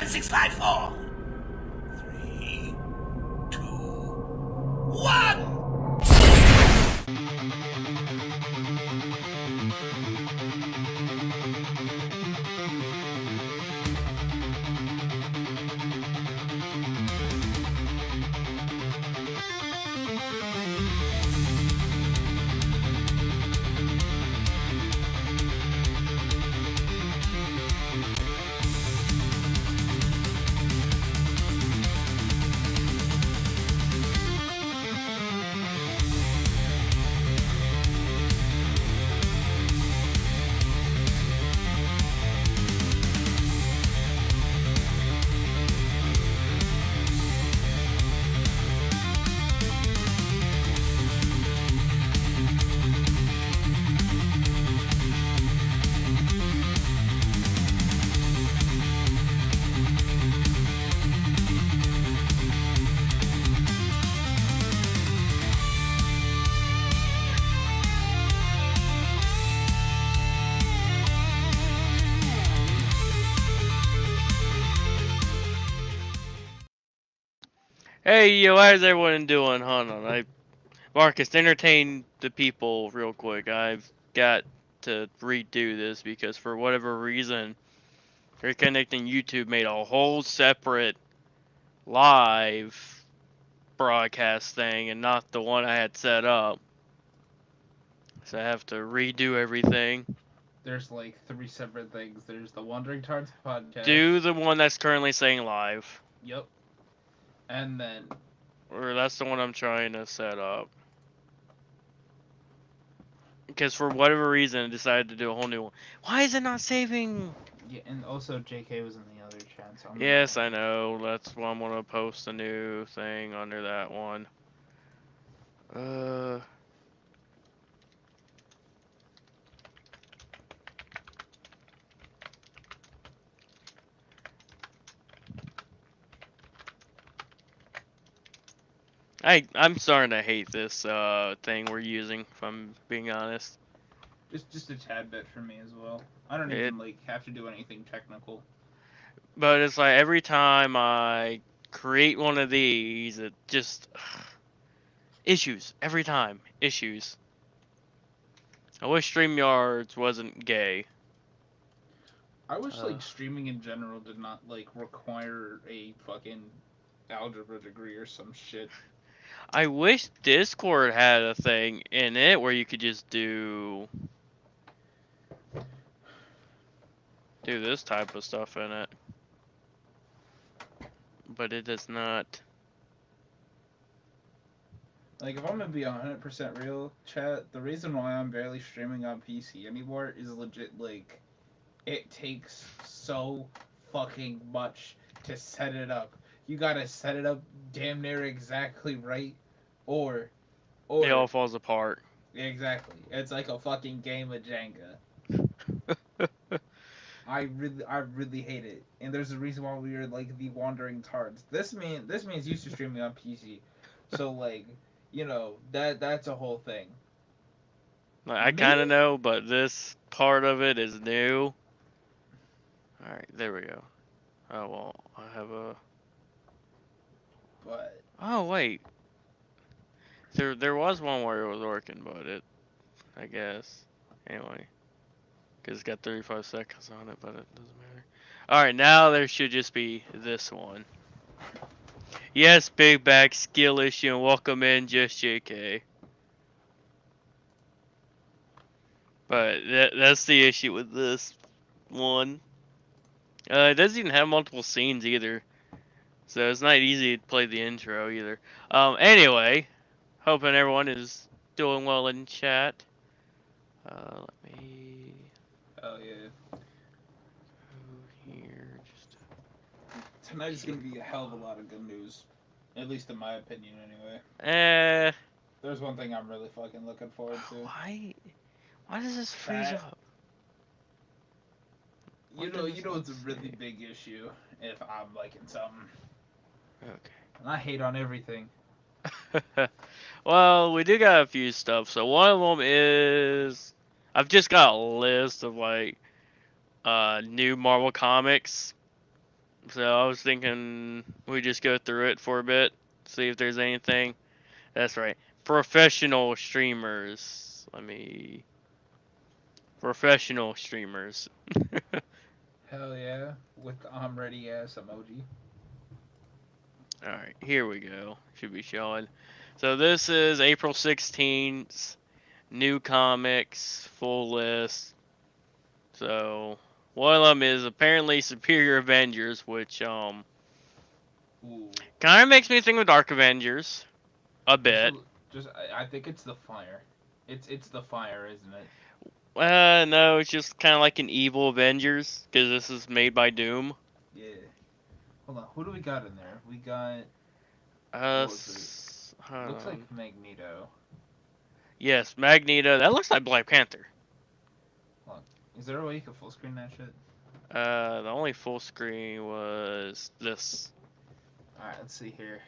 654. 3, 2, 1. Hey, yo, how's everyone doing? Hold on, Marcus, entertain the people real quick. I've got to redo this because for whatever reason, Reconnecting YouTube made a whole separate live broadcast thing and not the one I had set up. So I have to redo everything. There's like 3 separate things. There's the Wandering Tards podcast. Do the one that's currently saying live. Yep. And then... Or that's the one I'm trying to set up. Because for whatever reason, I decided to do a whole new one. Why is it not saving? Yeah, and also JK was in the other chat, so Yes, I know. That's why I'm going to post a new thing under that one. I'm starting to hate this thing we're using, if I'm being honest. It's just a tad bit for me as well. I don't even like have to do anything technical. But it's like every time I create one of these, it just issues every time. Issues. I wish StreamYards wasn't gay. I wish like streaming in general did not like require a fucking algebra degree or some shit. I wish Discord had a thing in it where you could just do this type of stuff in it. But it does not. Like, if I'm gonna be 100% real, chat, the reason why I'm barely streaming on PC anymore is legit, like, it takes so fucking much to set it up. You gotta set it up damn near exactly right, or It all falls apart. Exactly. It's like a fucking game of Jenga. I really hate it, and there's a reason why we are like the wandering tards. This means used to streaming on PC, so like, you know, that's a whole thing. I kind of know, but this part of it is new. Alright, there we go. Oh, well, I have a... But... Oh, wait. There was one where it was working, but it... I guess. Anyway. Because it's got 35 seconds on it, but it doesn't matter. Alright, now there should just be this one. Yes, Big Back skill issue, and welcome in, just JK. But that's the issue with this one. It doesn't even have multiple scenes either. So it's not easy to play the intro either. Anyway, hoping everyone is doing well in chat. Let me... Oh, yeah. Go here, just... Tonight is gonna be a hell of a lot of good news. At least in my opinion, anyway. There's one thing I'm really fucking looking forward to. Why does this freeze up? You know it's a really big issue if I'm liking something. Okay. And I hate on everything. Well, we do got a few stuff. So one of them is... I've just got a list of, like, new Marvel comics. So I was thinking we just go through it for a bit, see if there's anything. That's right. Professional streamers. Professional streamers. Hell yeah, with the I'm ready ass emoji. Alright, here we go. Should be showing. So this is April 16th. New comics, full list. So one of them is apparently Superior Avengers, which Ooh. kind of makes me think of Dark Avengers a bit. I think it's the fire. It's the fire, isn't it? No, it's just kind of like an evil Avengers because this is made by Doom. Yeah. Hold on, who do we got in there? We got. Uh, What was hold Looks like on. Magneto. Yes, Magneto. That looks like Black Panther. Is there a way you can full screen that shit? The only full screen was this. Alright, let's see here.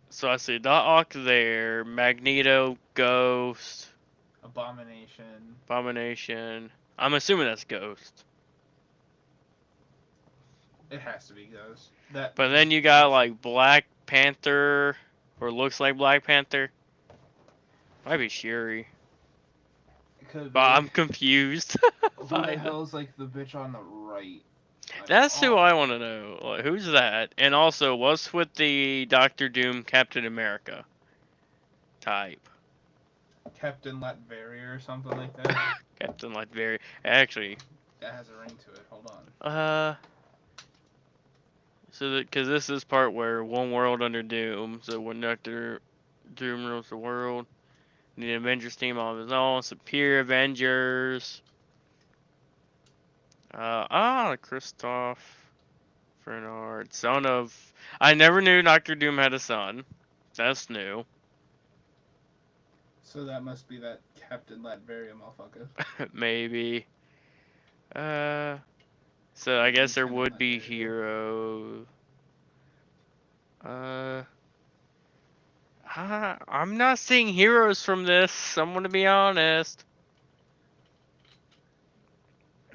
So I see Doc Ock there, Magneto, Ghost, Abomination. Abomination. I'm assuming that's Ghost. It has to be Ghost. But then you got like Black Panther, or looks like Black Panther. Might be Shuri. It could But be. I'm confused. Who the hell's like the bitch on the right? That's who I want to know. Like, who's that? And also, what's with the Doctor Doom Captain America type? Captain Latveria or something like that. Captain Latveria. Actually, That has a ring to it. Hold on. so because this is part where one world under Doom. So when Doctor Doom rules the world, the Avengers team on his own. Superior Avengers. Christoph Bernard, son of. I never knew Doctor Doom had a son. That's new. So that must be that Captain Latveria motherfucker. Maybe. So I guess there would be hero. Uh, I'm not seeing heroes from this. I'm gonna be honest.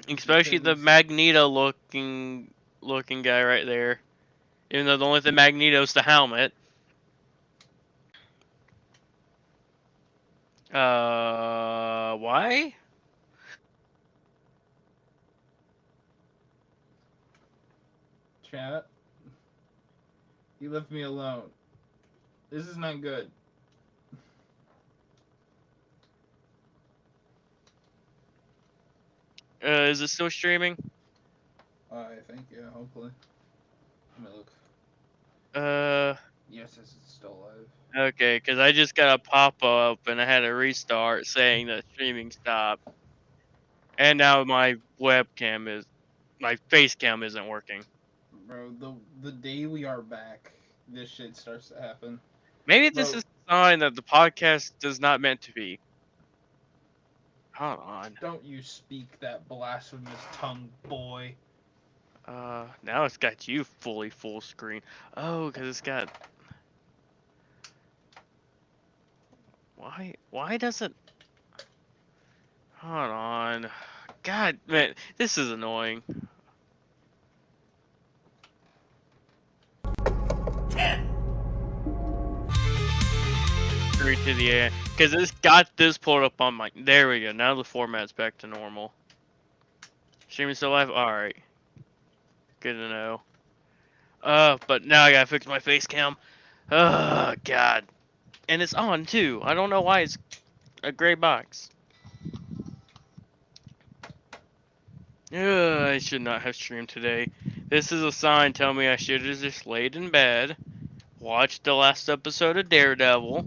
Especially the Magneto looking guy right there. Even though the only thing Magneto's the helmet. Why? Chat. You left me alone. This is not good. Is it still streaming? I think, yeah, hopefully. Let me look. Yes, this is still live. Okay, because I just got a pop-up and I had to restart saying that streaming stopped. And now my face cam isn't working. Bro, the day we are back, this shit starts to happen. Maybe this is a sign that the podcast is not meant to be. Hold on. Don't you speak that blasphemous tongue, boy. Now it's got you fully full screen. Oh, because it's got... Why does it... Hold on. God, man, this is annoying. 10, 3 to the air. Because it's got this pulled up on my... There we go. Now the format's back to normal. Streaming still live? Alright. Good to know. But now I gotta fix my face cam. Oh, God. And it's on, too. I don't know why it's a gray box. I should not have streamed today. This is a sign telling me I should have just laid in bed, watched the last episode of Daredevil,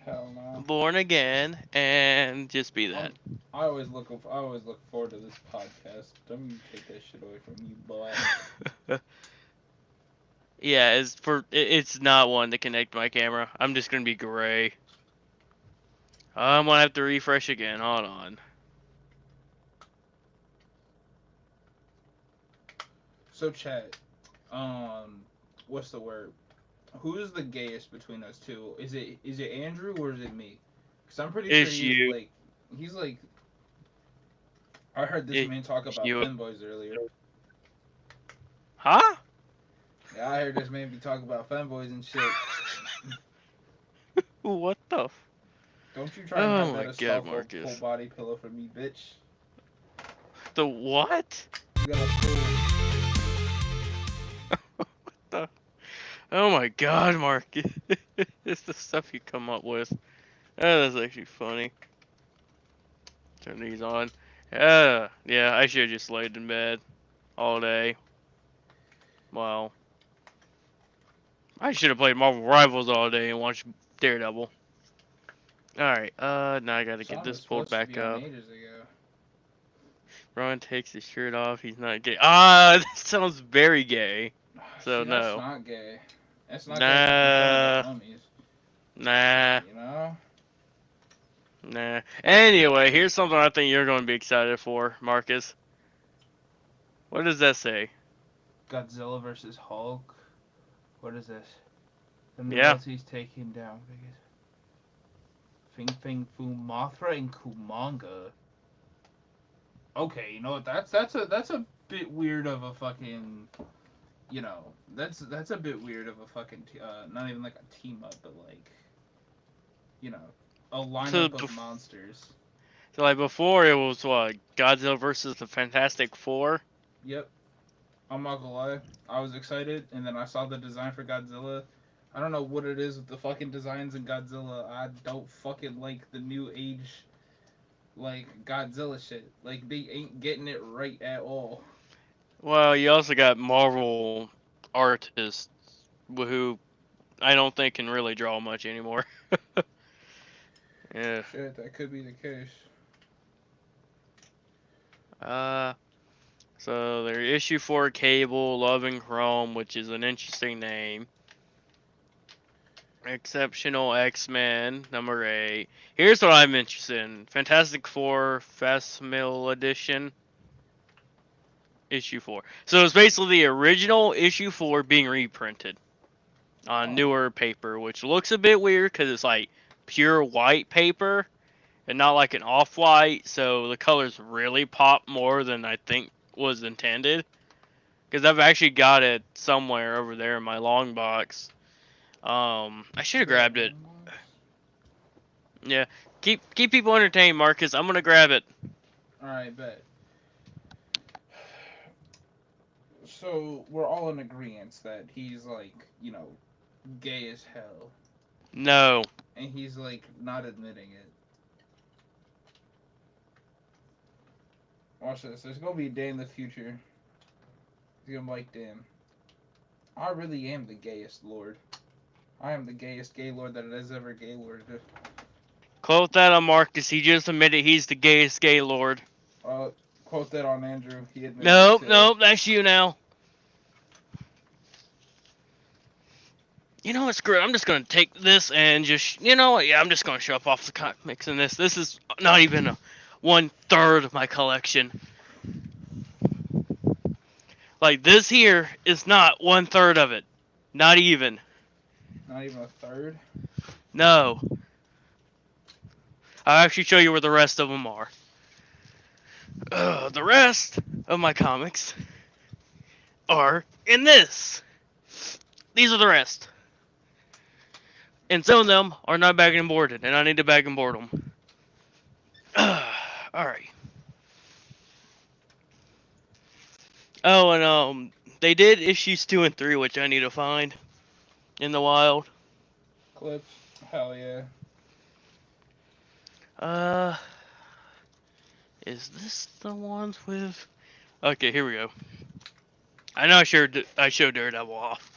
Hell no. Born Again, and just be that. I always look forward to this podcast. Don't you take that shit away from me, boy. Yeah, it's not one to connect my camera. I'm just gonna be gray. I'm gonna have to refresh again. Hold on. So chat, what's the word? Who is the gayest between those two? Is it Andrew or is it me? Because I'm pretty It's sure you. he's like. I heard this man talk about you. femboys earlier. Huh? Yeah, I heard this man be talking about femboys and shit. What the? Don't you try and Oh have my that as God, full Marcus. body pillow for me, bitch. The what? You got a full. The Oh my God, Marcus. It's the stuff you come up with. That's actually funny. Turn these on. Yeah, I should have just laid in bed all day. Well, I should have played Marvel Rivals all day and watched Daredevil. Alright, now I gotta get Song this was pulled supposed to back be on up. ages ago. Ron takes his shirt off, he's not gay. Ah, that sounds very gay. So, See, that's no. not gay. That's not gay if it's in front of the Nah, homies. nah, You know? nah. Anyway, here's something I think you're going to be excited for, Marcus. What does that say? Godzilla versus Hulk. What is this? The Yeah. Nazis taking down biggest. Fing Fing Fu Mothra and Kumanga. Okay, you know what? That's a bit weird of a fucking. You know, that's a bit weird of a fucking. Not even like a team up, but like. You know, a So, lineup of monsters. so like before it was what? Godzilla versus the Fantastic Four? Yep. I'm not gonna lie. I was excited, and then I saw the design for Godzilla. I don't know what it is with the fucking designs in Godzilla. I don't fucking like the new age, like, Godzilla shit. Like, they ain't getting it right at all. Well, you also got Marvel artists who I don't think can really draw much anymore. Yeah. Shit, that could be the case. Uh, so their issue 4 Cable, Love and Chrome, which is an interesting name. Exceptional X-Men, number 8. Here's what I'm interested in. Fantastic Four Facsimile Edition, issue 4. So it's basically the original issue 4 being reprinted on Oh, newer paper, which looks a bit weird because it's like pure white paper and not like an off-white, so the colors really pop more than I think was intended. Because I've actually got it somewhere over there in my long box. I should you have got a grabbed it. long box? Yeah, keep people entertained, Marcus. I'm gonna grab it. Alright, bet. So, we're all in agreement that he's, like, you know, gay as hell. No, And he's, like, not admitting it. Watch this. There's gonna be a day in the future. He's gonna be like, damn. I really am the gayest lord. I am the gayest gay lord that has ever gay lorded. quote that on Marcus. He just admitted he's the gayest gay lord. Quote that on Andrew. He admitted it Nope, too. nope, that's you now. You know what, screw it. I'm just gonna take this and just, you know what? Yeah, I'm just gonna show up off the comics in this. This is not even 1/3 of my collection. Like this here is not 1/3 of it. Not even. Not even a third. No. I'll actually show you where the rest of them are. The rest of my comics are in this. These are the rest. And some of them are not bagged and boarded, and I need to bag and board them. Alright. Oh, and they did issues 2 and 3, which I need to find in the wild. Clips. Hell yeah. Uh, is this the ones with? Okay, here we go. I know I showed Daredevil off.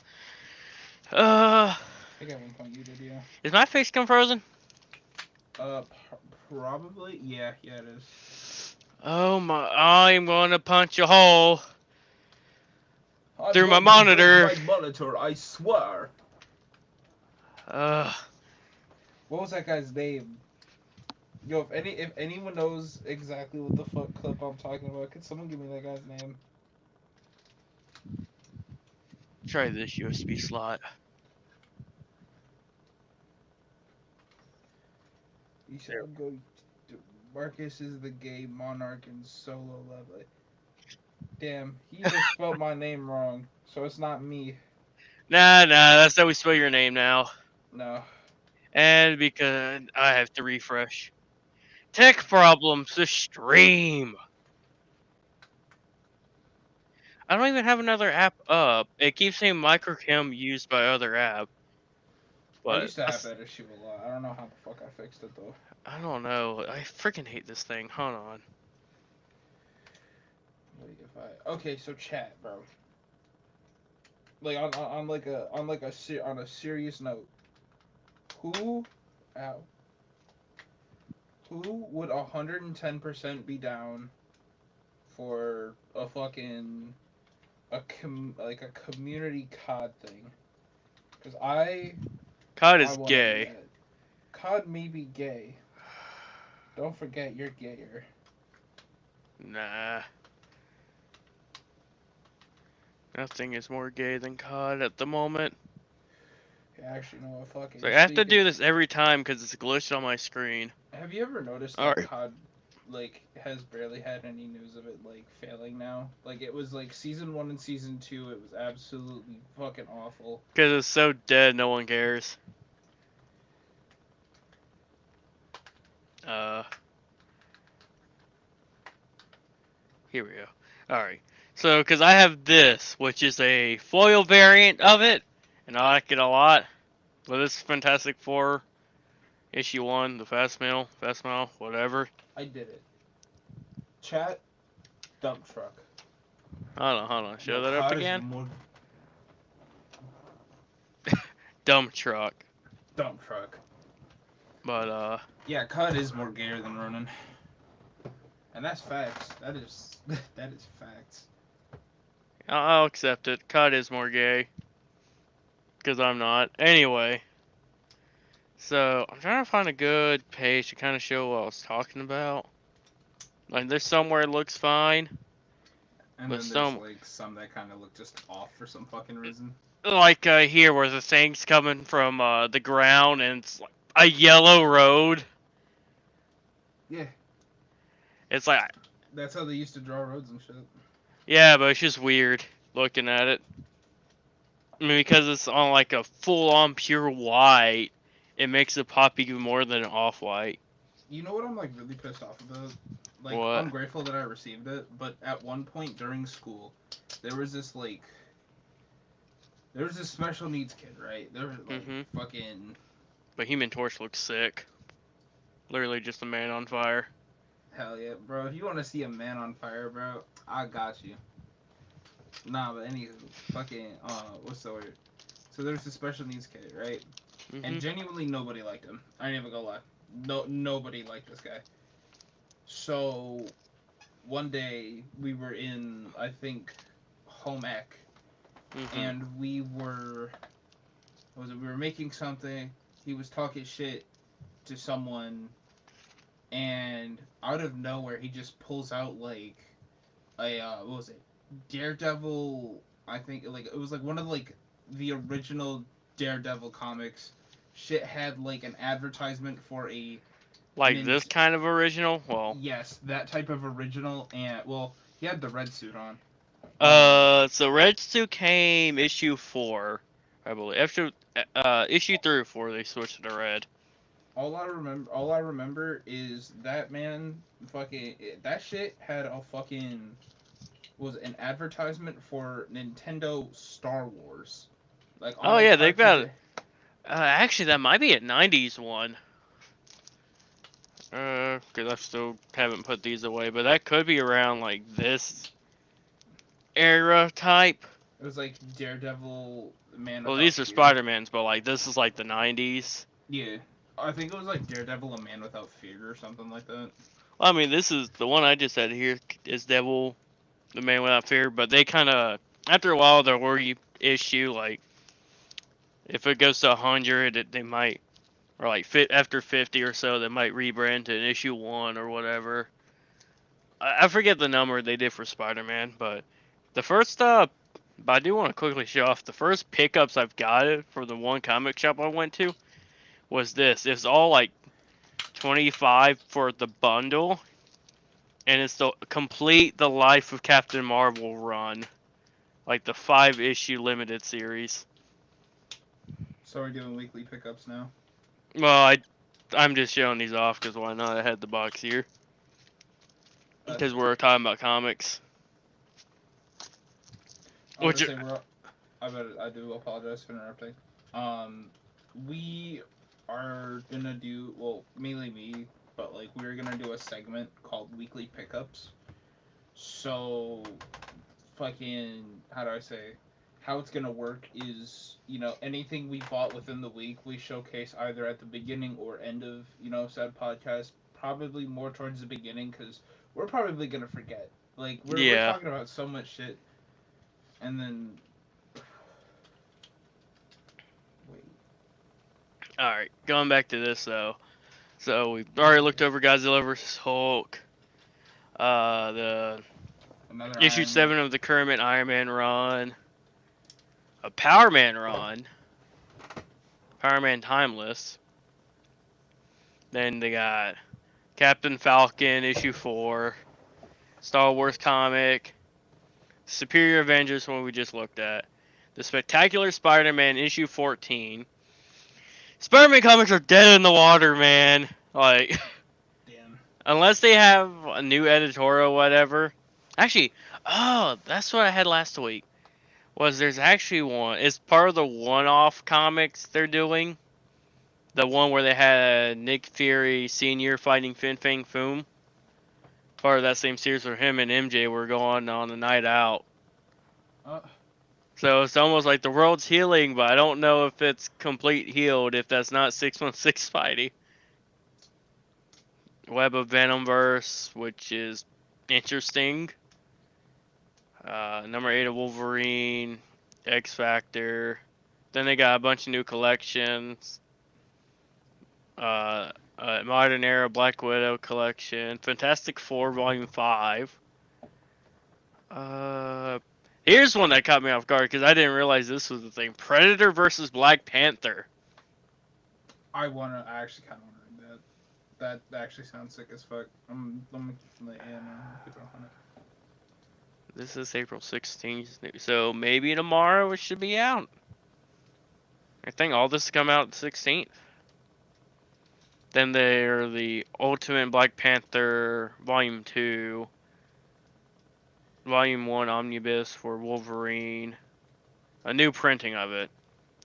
I think at one point you did, yeah. Is my face come frozen? Probably. Yeah, it is. Oh my! I'm gonna punch a hole I'm through my going to break monitor. my monitor, I swear. Uh, What was that guy's name? Yo, if anyone knows exactly what the fuck clip I'm talking about, could someone give me that guy's name? try this USB slot. You said I'm going to. Marcus is the gay monarch in solo level. Damn, he just spelled my name wrong, so it's not me. Nah, that's how we spell your name now. No. And because I have to refresh. Tech problems, the stream. I don't even have another app up. It keeps saying microcam used by other app. I But used to have that issue a lot. I don't know how the fuck I fixed it though. I don't know. I freaking hate this thing. Hold on. Wait, if I okay, so chat, bro. Like on like a on a serious note, who, ow, who would 110% be down for a fucking like a community COD thing? Cause COD I is want to do gay. that. COD may be gay. Don't forget you're gayer. Nah. Nothing is more gay than COD at the moment. Yeah, actually, no, fuck So it. I have to do this every time because it's glitched on my screen. Have you ever noticed that Alright. COD like has barely had any news of it like failing now? Like it was like season 1 and season 2, it was absolutely fucking awful. Because it's so dead, no one cares. Here we go. Alright. So, because I have this, which is a foil variant of it, and I like it a lot. But this Fantastic Four, issue 1, the fast mail, whatever. I did it. Chat, dump truck. Hold on. Show No, that up COD is again. more Dump truck. dump truck. But, Yeah, COD is more gayer than Ronin. And that's facts. That is that is facts. I'll accept it. COD is more gay. Because I'm not. Anyway. So, I'm trying to find a good page to kind of show what I was talking about. Like, there's somewhere it looks fine. And But then there's some, like some that kind of look just off for some fucking reason. like here where the thing's coming from the ground and it's like a yellow road. Yeah. It's like, That's how they used to draw roads and shit. yeah, but it's just weird looking at it. I mean, because it's on like a full-on pure white, it makes it pop even more than an off-white. You know what I'm like really pissed off about? Like What? I'm grateful that I received it, but at one point during school, there was this special needs kid, right? There was like fucking But Human Torch looks sick. Literally just a man on fire. hell yeah, bro. If you want to see a man on fire, bro, I got you. Nah, but anywho, fucking what's the word? So there's this special needs kid, right? And genuinely nobody liked him. I ain't even gonna lie. Nobody liked this guy. So one day we were in, I think, home ec, and we were making something. He was talking shit to someone, and out of nowhere he just pulls out like a what was it, Daredevil. I think like it was like one of like the original Daredevil comics. Shit had like an advertisement for a Like this kind of original? Well. yes, that type of original, and well, he had the red suit on. So Red Suit came issue 4, I believe. After issue 3 or 4, they switched to red. All I remember is that man fucking that shit had a fucking was an advertisement for Nintendo Star Wars. Like on Oh a yeah, they've cartridge. got. Actually, that might be a '90s one. Because I still haven't put these away, but that could be around like this era type. It was like Daredevil Man. Well, Without these are Fear. Spider-Mans, but like this is like the '90s. Yeah, I think it was like Daredevil, a Man Without Fear, or something like that. Well, I mean, this is the one I just had here is Devil, the Man Without Fear, but they kind of after a while they'll reissue like if it goes to 100, they might. Or like after 50 or so, they might rebrand to an issue 1 or whatever. I forget the number they did for Spider-Man, but the first but I do want to quickly show off the first pickups I've got it for the one comic shop I went to was this. It's all like 25 for the bundle, and it's to complete the Life of Captain Marvel run, like the 5-issue limited series. So we're doing weekly pickups now. Well, I'm just showing these off because why not? I had the box here because we're talking about comics. I was Which gonna say I do apologize for interrupting. We are gonna do, well, mainly me, but like we're gonna do a segment called weekly pickups. So, fucking, how do I say? How it's gonna work is, anything we bought within the week, we showcase either at the beginning or end of, said podcast. Probably more towards the beginning, because we're probably gonna forget. Like, we're yeah. talking about so much shit, and then. Wait. All right, going back to this though. So we already looked over Godzilla vs Hulk. The Another issue Iron Man. 7 of the current Iron Man run. A Power Man run. Power Man Timeless. Then they got Captain Falcon issue 4. Star Wars comic. Superior Avengers one we just looked at. The Spectacular Spider-Man issue 14. Spider-Man comics are dead in the water, man. Like, Damn. unless they have a new editorial or whatever. Actually, oh, that's what I had last week. There's actually one. It's part of the one-off comics they're doing. The one where they had Nick Fury Sr. fighting Fin Fang Foom. Part of that same series where him and MJ were going on a night out. Uh, So it's almost like the world's healing, but I don't know if it's complete healed if that's not 616 Spidey. Web of Venomverse, which is interesting. Number 8 of Wolverine, X Factor. Then they got a bunch of new collections. Modern Era Black Widow collection. Fantastic Four Volume 5. Here's one that caught me off guard because I didn't realize this was the thing. Predator versus Black Panther. I actually kind of want to read that. That actually sounds sick as fuck. Let me keep it on it. This is April 16th, so maybe tomorrow it should be out. I think all this come out the 16th. Then there the Ultimate Black Panther Volume 2. Volume 1 Omnibus for Wolverine. A new printing of it.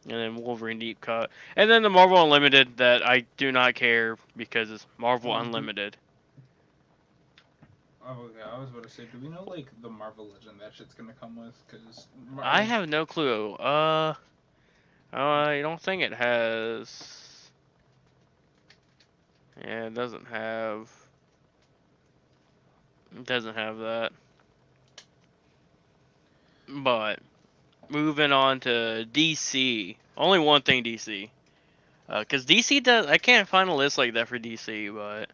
And then Wolverine Deep Cut. And then the Marvel Unlimited that I do not care because it's Marvel Unlimited. Oh yeah, I was about to say, do we know like the Marvel Legend that shit's gonna come with? Cause I have no clue. I don't think it has. Yeah, it doesn't have. It doesn't have that. But moving on to DC. Only one thing DC. Cause DC does. I can't find a list like that for DC, but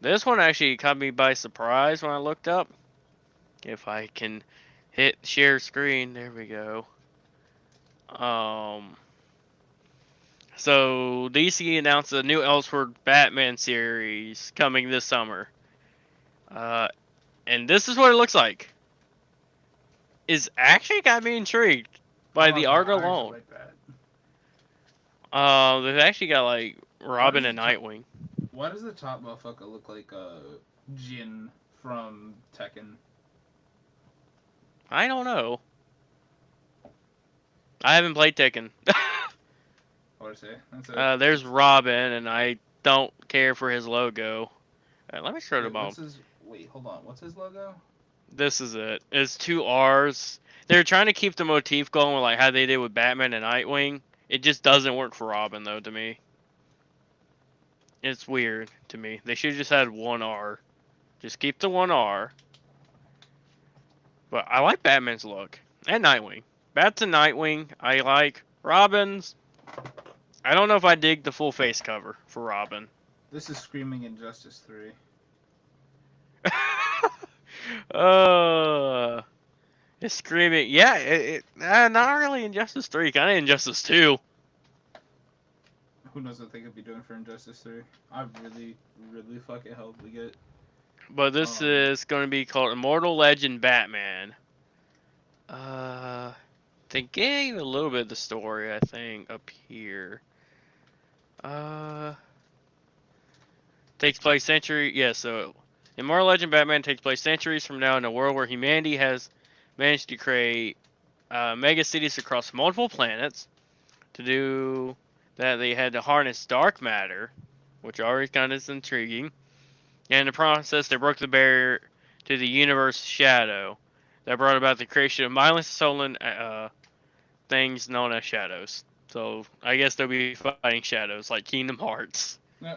this one actually caught me by surprise when I looked up. If I can hit share screen, there we go. So DC announced a new Elseworld Batman series coming this summer. And this is what it looks like. It's actually got me intrigued by the art alone. Like that. They've actually got like Robin and Nightwing. Why does the top motherfucker look like Jin from Tekken? I don't know. I haven't played Tekken. What to say? There's Robin, and I don't care for his logo. Let me start him out. Wait, hold on. What's his logo? This is it. It's 2 R's. They're trying to keep the motif going with like how they did with Batman and Nightwing. It just doesn't work for Robin though to me. It's weird to me. They should have just had 1 R. Just keep the 1 R. But I like Batman's look. And Nightwing. Bats and Nightwing, I like. Robin's, I don't know if I dig the full face cover for Robin. This is Screaming Injustice 3. It's screaming. Yeah, not really Injustice 3. Kind of Injustice 2. Who knows what they could be doing for Injustice 3? I really, really fucking hope we get But this is going to be called Immortal Legend Batman. They gave a little bit of the story, I think, up here. Takes place so Immortal Legend Batman takes place centuries from now in a world where humanity has managed to create mega cities across multiple planets. To do that, they had to harness dark matter, which already kind of is intriguing. And in the process, they broke the barrier to the universe shadow that brought about the creation of mindless stolen things known as shadows. So I guess they'll be fighting shadows like Kingdom Hearts. Yeah.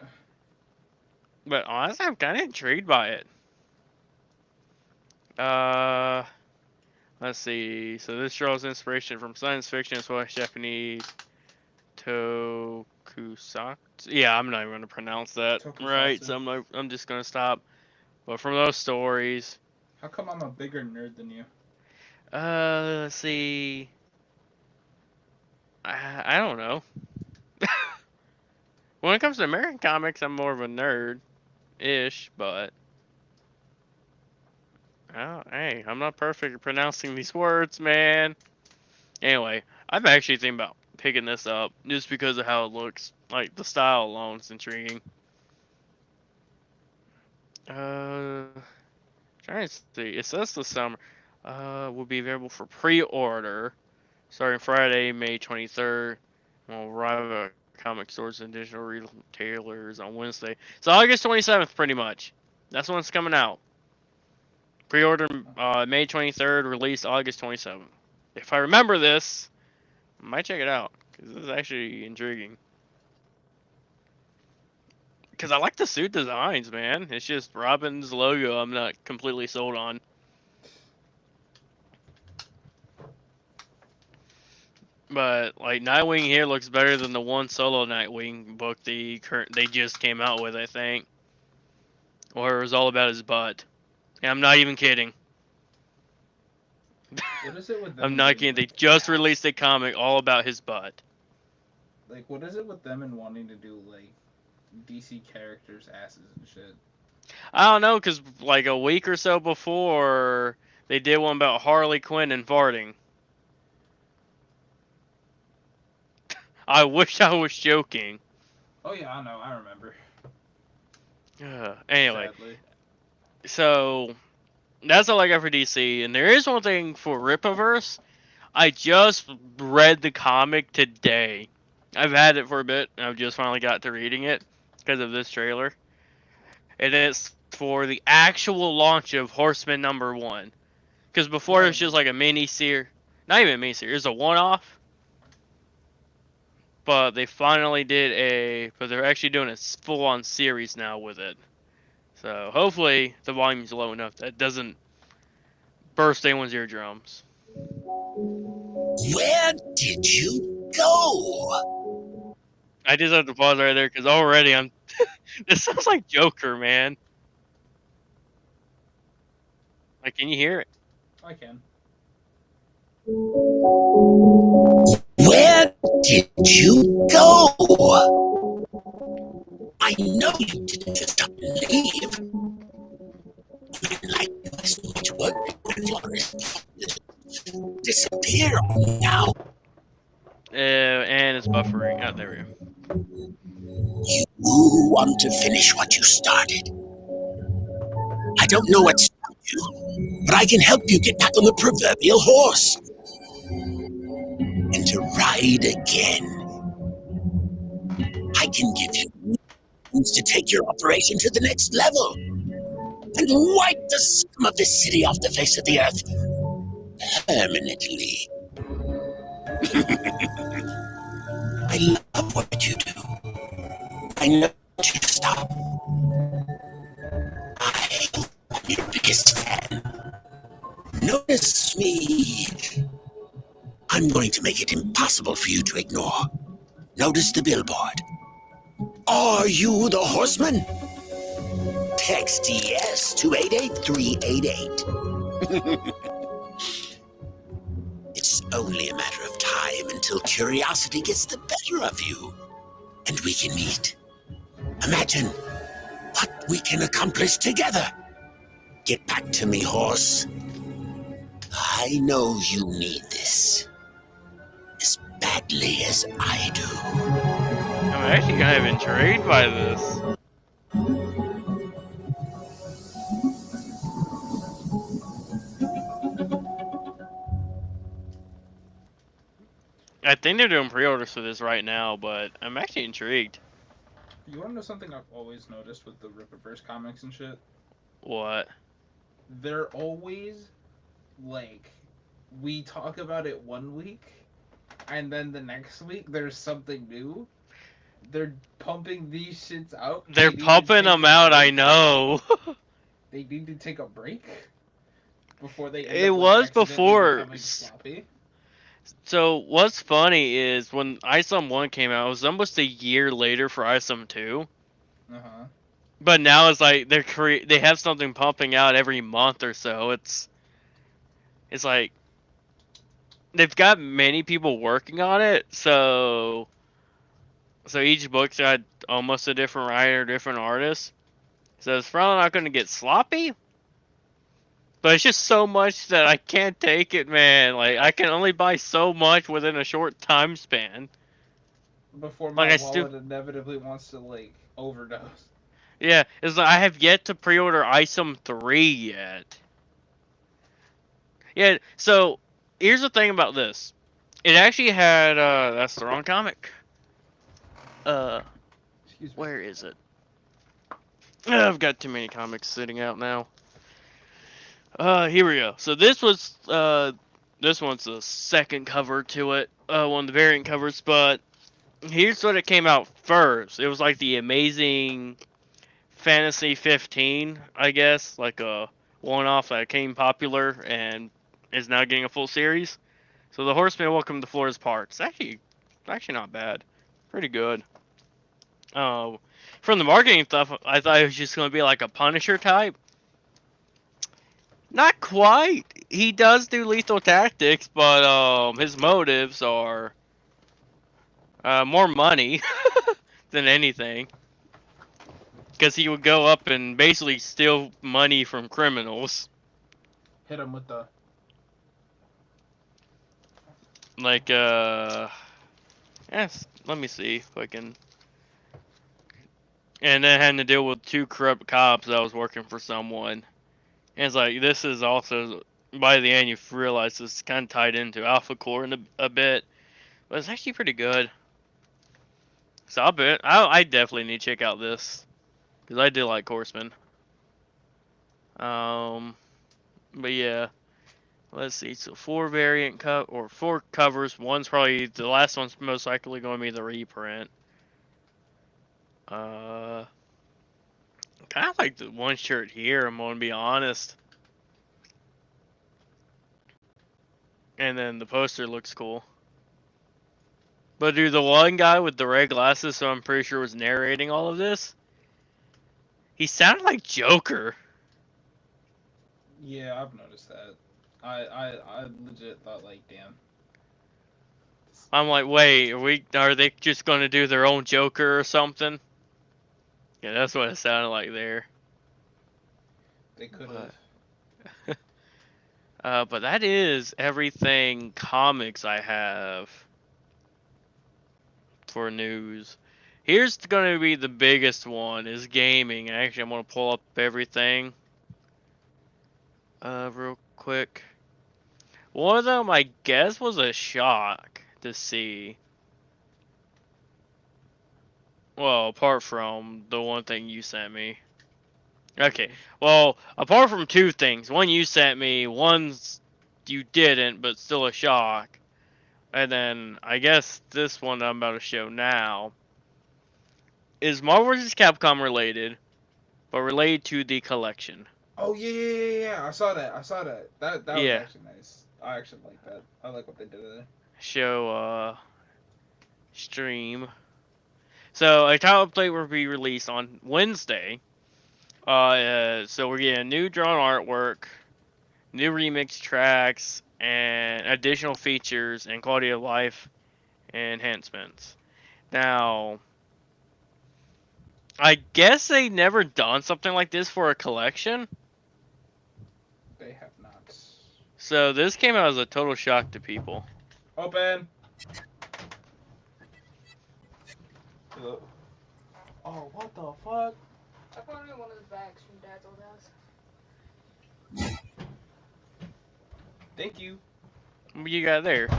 But honestly, I'm kind of intrigued by it. Let's see. So this draws inspiration from science fiction as well as Japanese tokusatsu. Yeah, I'm not even gonna pronounce that right, so I'm just gonna stop. But from those stories. How come I'm a bigger nerd than you? Let's see. I don't know. When it comes to American comics, I'm more of a nerd-ish, but oh, hey, I'm not perfect at pronouncing these words, man. Anyway, I'm actually thinking about picking this up just because of how it looks. Like the style alone is intriguing. Trying to see. It says the summer will be available for pre-order starting Friday, May 23rd. We'll arrive at comic stores and digital retailers on Wednesday. So August 27th, pretty much. That's when it's coming out. Pre-order May 23rd, release August 27th. If I remember this, I might check it out because this is actually intriguing. Because I like the suit designs, man. It's just Robin's logo I'm not completely sold on. But like Nightwing here looks better than the one solo Nightwing book they just came out with, I think. Or it was all about his butt. And I'm not even kidding. What is it with them? I'm not kidding. They just released a comic all about his butt. Like, what is it with them and wanting to do like DC characters' asses and shit? I don't know, because like a week or so before, they did one about Harley Quinn and farting. I wish I was joking. Oh yeah, I know. I remember. Anyway, Sadly. So that's all I got for DC. And there is one thing for Rippaverse. I just read the comic today. I've had it for a bit, and I've just finally got to reading it because of this trailer. And it's for the actual launch of Horseman #1. Because before it was just like a mini-series. Not even a mini-series, it was a one-off. But they finally did but they're actually doing a full-on series now with it. So hopefully the volume's low enough that it doesn't burst anyone's eardrums. Where did you go? I just have to pause right there because already I'm. This sounds like Joker, man. Like, can you hear it? I can. Where did you go? I know you didn't just up and leave. You like so much work disappear on me now. And it's buffering. Oh, there we go. You want to finish what you started. I don't know what stopped you, but I can help you get back on the proverbial horse. And to ride again. I can give you tools to take your operation to the next level. And wipe the scum of this city off the face of the earth. Permanently. I love what you do. I know you to stop. I'm your biggest fan. Notice me. I'm going to make it impossible for you to ignore. Notice the billboard. Are you the horseman? Text yes to 88388. It's only a matter of time until curiosity gets the better of you. And we can meet. Imagine what we can accomplish together. Get back to me, horse. I know you need this as badly as I do. I'm actually kind of intrigued by this. I think they're doing pre-orders for this right now, but I'm actually intrigued. You want to know something I've always noticed with the Rippaverse comics and shit? What? They're always like, we talk about it one week, and then the next week there's something new. They're pumping these shits out. They're pumping them out, I know. They need to take a break before they end It up like was accidentally before. becoming sloppy. So what's funny is when ISOM 1 came out, it was almost a year later for ISOM 2. Uh-huh. But now it's like they have something pumping out every month or so. It's like they've got many people working on it, so each book's got almost a different writer, different artist. So it's probably not going to get sloppy. But it's just so much that I can't take it, man. Like, I can only buy so much within a short time span. Before Like, my I still... wallet inevitably wants to, like, overdose. Yeah, it's like I have yet to pre-order ISOM 3 yet. Yeah, so, here's the thing about this. It actually had, that's the wrong comic. Excuse me. Where is it? I've got too many comics sitting out now. Here we go. So this was, this one's the second cover to it, one of the variant covers, but here's what it came out first. It was like the Amazing Fantasy 15, I guess, like a one-off that came popular and is now getting a full series. So the Horseman Welcome to Florida's Park. It's actually not bad. Pretty good. From the marketing stuff, I thought it was just going to be like a Punisher type. Not quite. He does do lethal tactics, but his motives are more money than anything. Because he would go up and basically steal money from criminals. Hit him with the... Like, yes, let me see if I can... And then having to deal with 2 corrupt cops that was working for someone. And it's like, this is also, by the end you realize this is kind of tied into Alpha Core in a bit. But it's actually pretty good. So I definitely need to check out this. Because I do like Horseman. But yeah. Let's see, so 4 covers. One's probably, the last one's most likely going to be the reprint. Kind of like the one shirt here, I'm going to be honest. And then the poster looks cool. But dude, the one guy with the red glasses, so I'm pretty sure was narrating all of this, he sounded like Joker. Yeah, I've noticed that. I legit thought, like, damn. I'm like, wait, are they just going to do their own Joker or something? Yeah, that's what it sounded like there. They could have. But that is everything comics I have for news. Here's going to be the biggest one, is gaming. Actually, I'm going to pull up everything real quick. One of them, I guess, was a shock to see. Well, apart from the one thing you sent me. Okay, well, apart from 2 things. One you sent me, one's you didn't, but still a shock. And then, I guess this one I'm about to show now is Marvel vs. Capcom related, but related to the collection. Oh, yeah. I saw that. That was Yeah. actually nice. I actually like that. I like what they did there. Show, stream. So, a title update will be released on Wednesday. So we're getting new drawn artwork, new remix tracks, and additional features and quality of life enhancements. Now, I guess they never done something like this for a collection. So this came out as a total shock to people. Open. Hello. Oh, what the fuck? I found it in one of the bags from Dad's old house. Thank you. What you got there?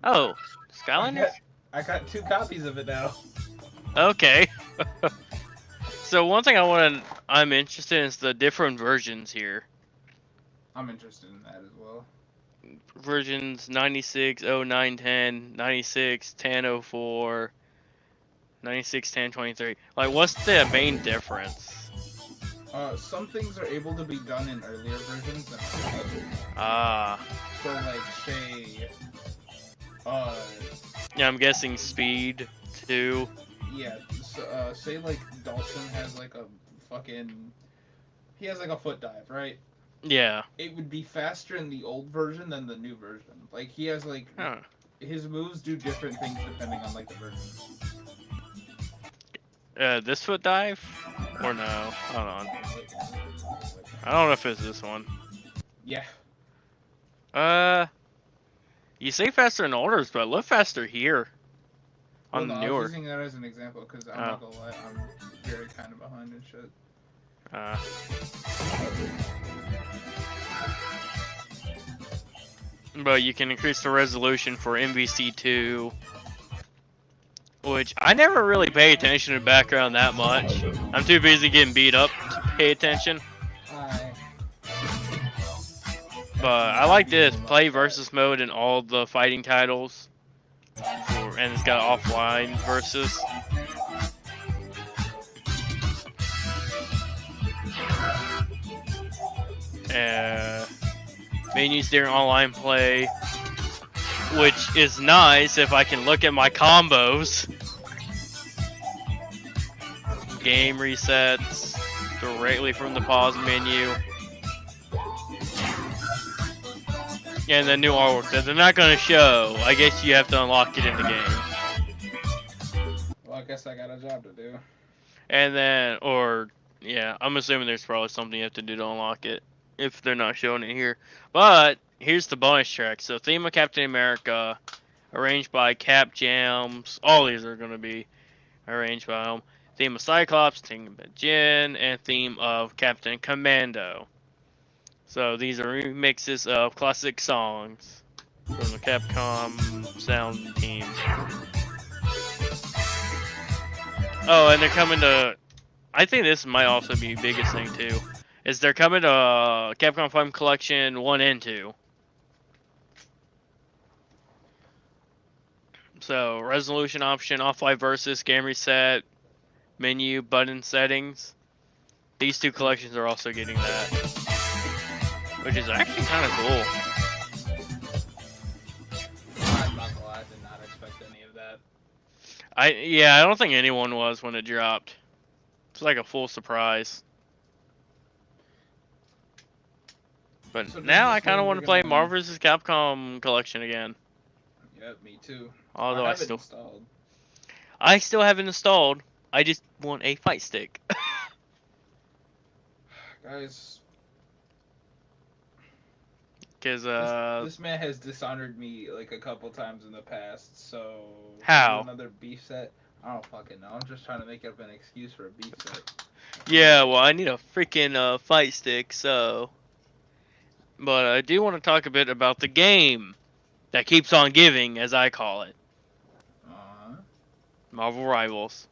Oh, Skylanders? I got 2 copies of it now. Okay. So one thing I'm interested in is the different versions here. I'm interested in that as well. Versions 96, 09, 10, 96, 10, 04, 96, 10, 23. Like, what's the main difference? Some things are able to be done in earlier versions than others. Ah. So, like, say, Yeah, I'm guessing speed, too. yeah, so, say, like, Dawson has, like, a fucking... He has, like, a foot dive, right? Yeah. It would be faster in the old version than the new version. Like, he has, like... Huh. His moves do different things depending on, like, the version. This foot dive? Or no? Hold on. I don't know if it's this one. Yeah. You say faster in orders, but look faster here. On Well, the no, I newer. was using that as an example, because I'm not gonna lie, I'm very kind of behind and shit. But you can increase the resolution for MvC 2, which I never really pay attention to the background that much. I'm too busy getting beat up to pay attention. But I like this play versus mode in all the fighting titles, and it's got offline versus. Menus during online play, which is nice if I can look at my combos. Game resets directly from the pause menu. And the new artwork that they're not going to show. I guess you have to unlock it in the game. Well, I guess I got a job to do. And then, yeah, I'm assuming there's probably something you have to do to unlock it if they're not showing it here. But here's the bonus track. So, theme of Captain America, arranged by Cap Jams. All these are going to be arranged by him. Theme of Cyclops, theme of Jin, and theme of Captain Commando. So these are remixes of classic songs from the Capcom sound team. Oh, and they're coming to... I think this might also be the biggest thing too. Is they're coming to Capcom Fun Collection 1 and 2. So, resolution option, offline versus, game reset, menu, button settings. These 2 collections are also getting that. Which is actually kind of cool. I'm not gonna lie, I did not expect any of that. I don't think anyone was when it dropped. It's like a full surprise. But So now I this kind of one want to we're play gonna- Marvel vs. Capcom collection again. Yep, me too. Although I I have it still installed. have it installed. I just want a fight stick. Guys, Cause this man has dishonored me like a couple times in the past, so... How? Another beef set? I don't fucking know. I'm just trying to make up an excuse for a beef set. yeah, well I need a freaking fight stick, so. But I do want to talk a bit about the game that keeps on giving, as I call it. Marvel Rivals.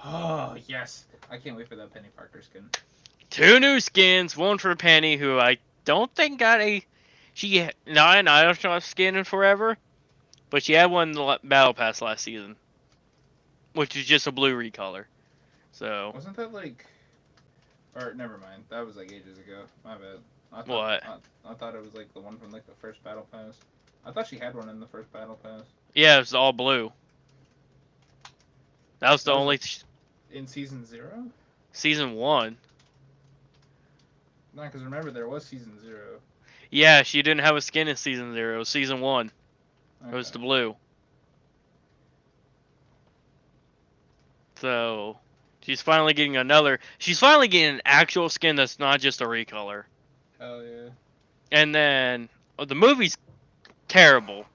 Oh, yes. I can't wait for that Penny Parker skin. 2 new skins, one for Penny, who I don't think got a... I don't know skin in forever, but she had one in the Battle Pass last season, which is just a blue recolor. So... Wasn't that like... Or, never mind. That was like ages ago. My bad. What? I thought it was like the one from like the first Battle Pass. I thought she had one in the first Battle Pass. Yeah, it was all blue. That was the only... In Season 0? Season 1. No, because remember, there was Season 0. Yeah, she didn't have a skin in Season 0. It was Season 1. Okay. It was the blue. So, She's finally getting another. She's finally getting an actual skin that's not just a recolor. Hell yeah. And then the movie's terrible,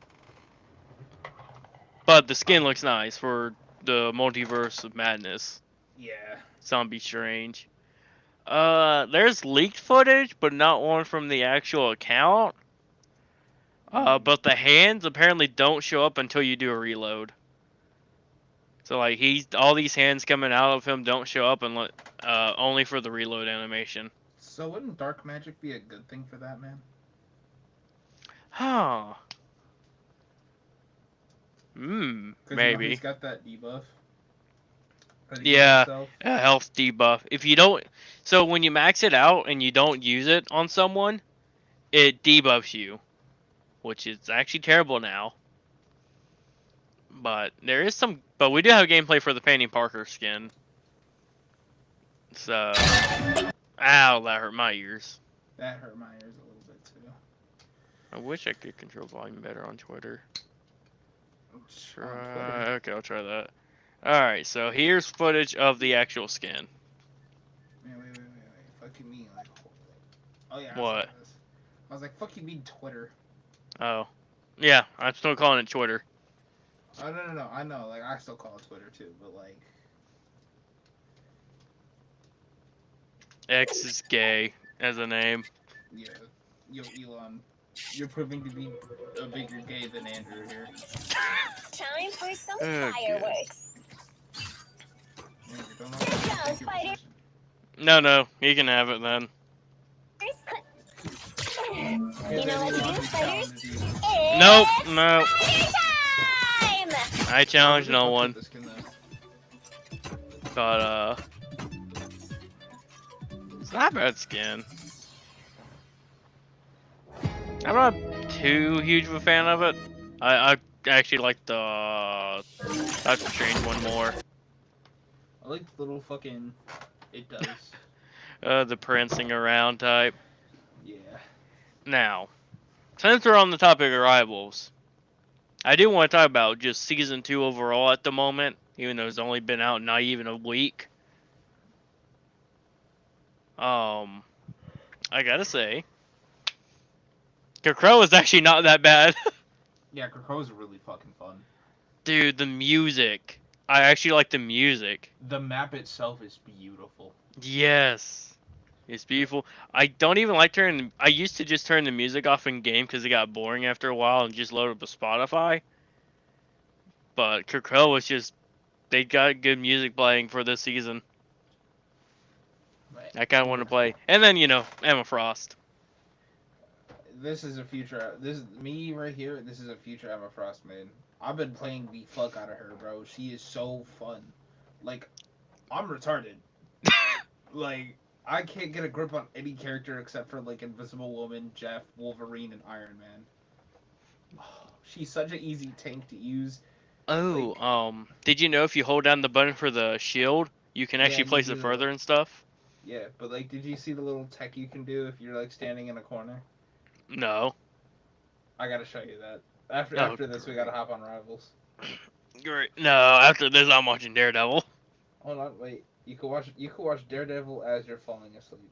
but the skin looks nice for the multiverse of madness. Yeah. Zombie Strange. There's leaked footage, but not one from the actual account. But the hands apparently don't show up until you do a reload. So like all these hands coming out of him don't show up unless only for the reload animation. So wouldn't dark magic be a good thing for that, man? Huh. 'Cause you know Maybe. he's got that debuff. that he gives Yeah, himself. a health debuff. If you don't, so when you max it out and you don't use it on someone, it debuffs you, which is actually terrible now. But there is some, but we do have gameplay for the Painting Parker skin. So, ow, that hurt my ears. That hurt my ears a little bit too. I wish I could control volume better on Twitter. On Try, Twitter. okay, I'll try that. Alright, so here's footage of the actual skin. Wait. Fuck you mean like? Oh yeah. What? I was like, fuck you mean Twitter? Oh. Yeah, I'm still calling it Twitter. Oh no. I know. Like I still call it Twitter too, but like. X is gay as a name. Yeah. Yo, Elon. You're proving to be a bigger gay than Andrew here. Time for some Okay. fireworks. Andrew, don't know how to take your Spider. position. No, you can have it then. Okay, You know what to Elon, do, he spiders? challenges you. Nope, It's no. spider time! I challenge no Fuck with one. this skin, though. But, it's not a bad skin. I'm not too huge of a fan of it. I actually like the Doctor Strange one more. I like the little fucking. It does. The prancing around type. Yeah. Now, since we're on the topic of rivals, I do want to talk about just Season 2 overall at the moment, even though it's only been out not even a week. I gotta say, Crow is actually not that bad. Yeah, Krakow's really fucking fun. Dude, the music. I actually like the music. The map itself is beautiful. Yes. It's beautiful. I don't even like turning. I used to just turn the music off in game because it got boring after a while and just load up a Spotify. But Crow was just. They got good music playing for this season. Right. I kind of want to play. And then, Emma Frost. This is a future. This is me right here. This is a future Emma Frost main. I've been playing the fuck out of her, bro. She is so fun. Like, I'm retarded. Like, I can't get a grip on any character except for like Invisible Woman, Jeff, Wolverine, and Iron Man. She's such an easy tank to use. Oh, did you know if you hold down the button for the shield, you can actually you place do it that. further and stuff? Yeah, but like, did you see the little tech you can do if you're like standing in a corner? No. I gotta show you that. After Oh, after this, we gotta hop on Rivals. Great. No, after this, I'm watching Daredevil. Hold on, wait. You can watch Daredevil as you're falling asleep.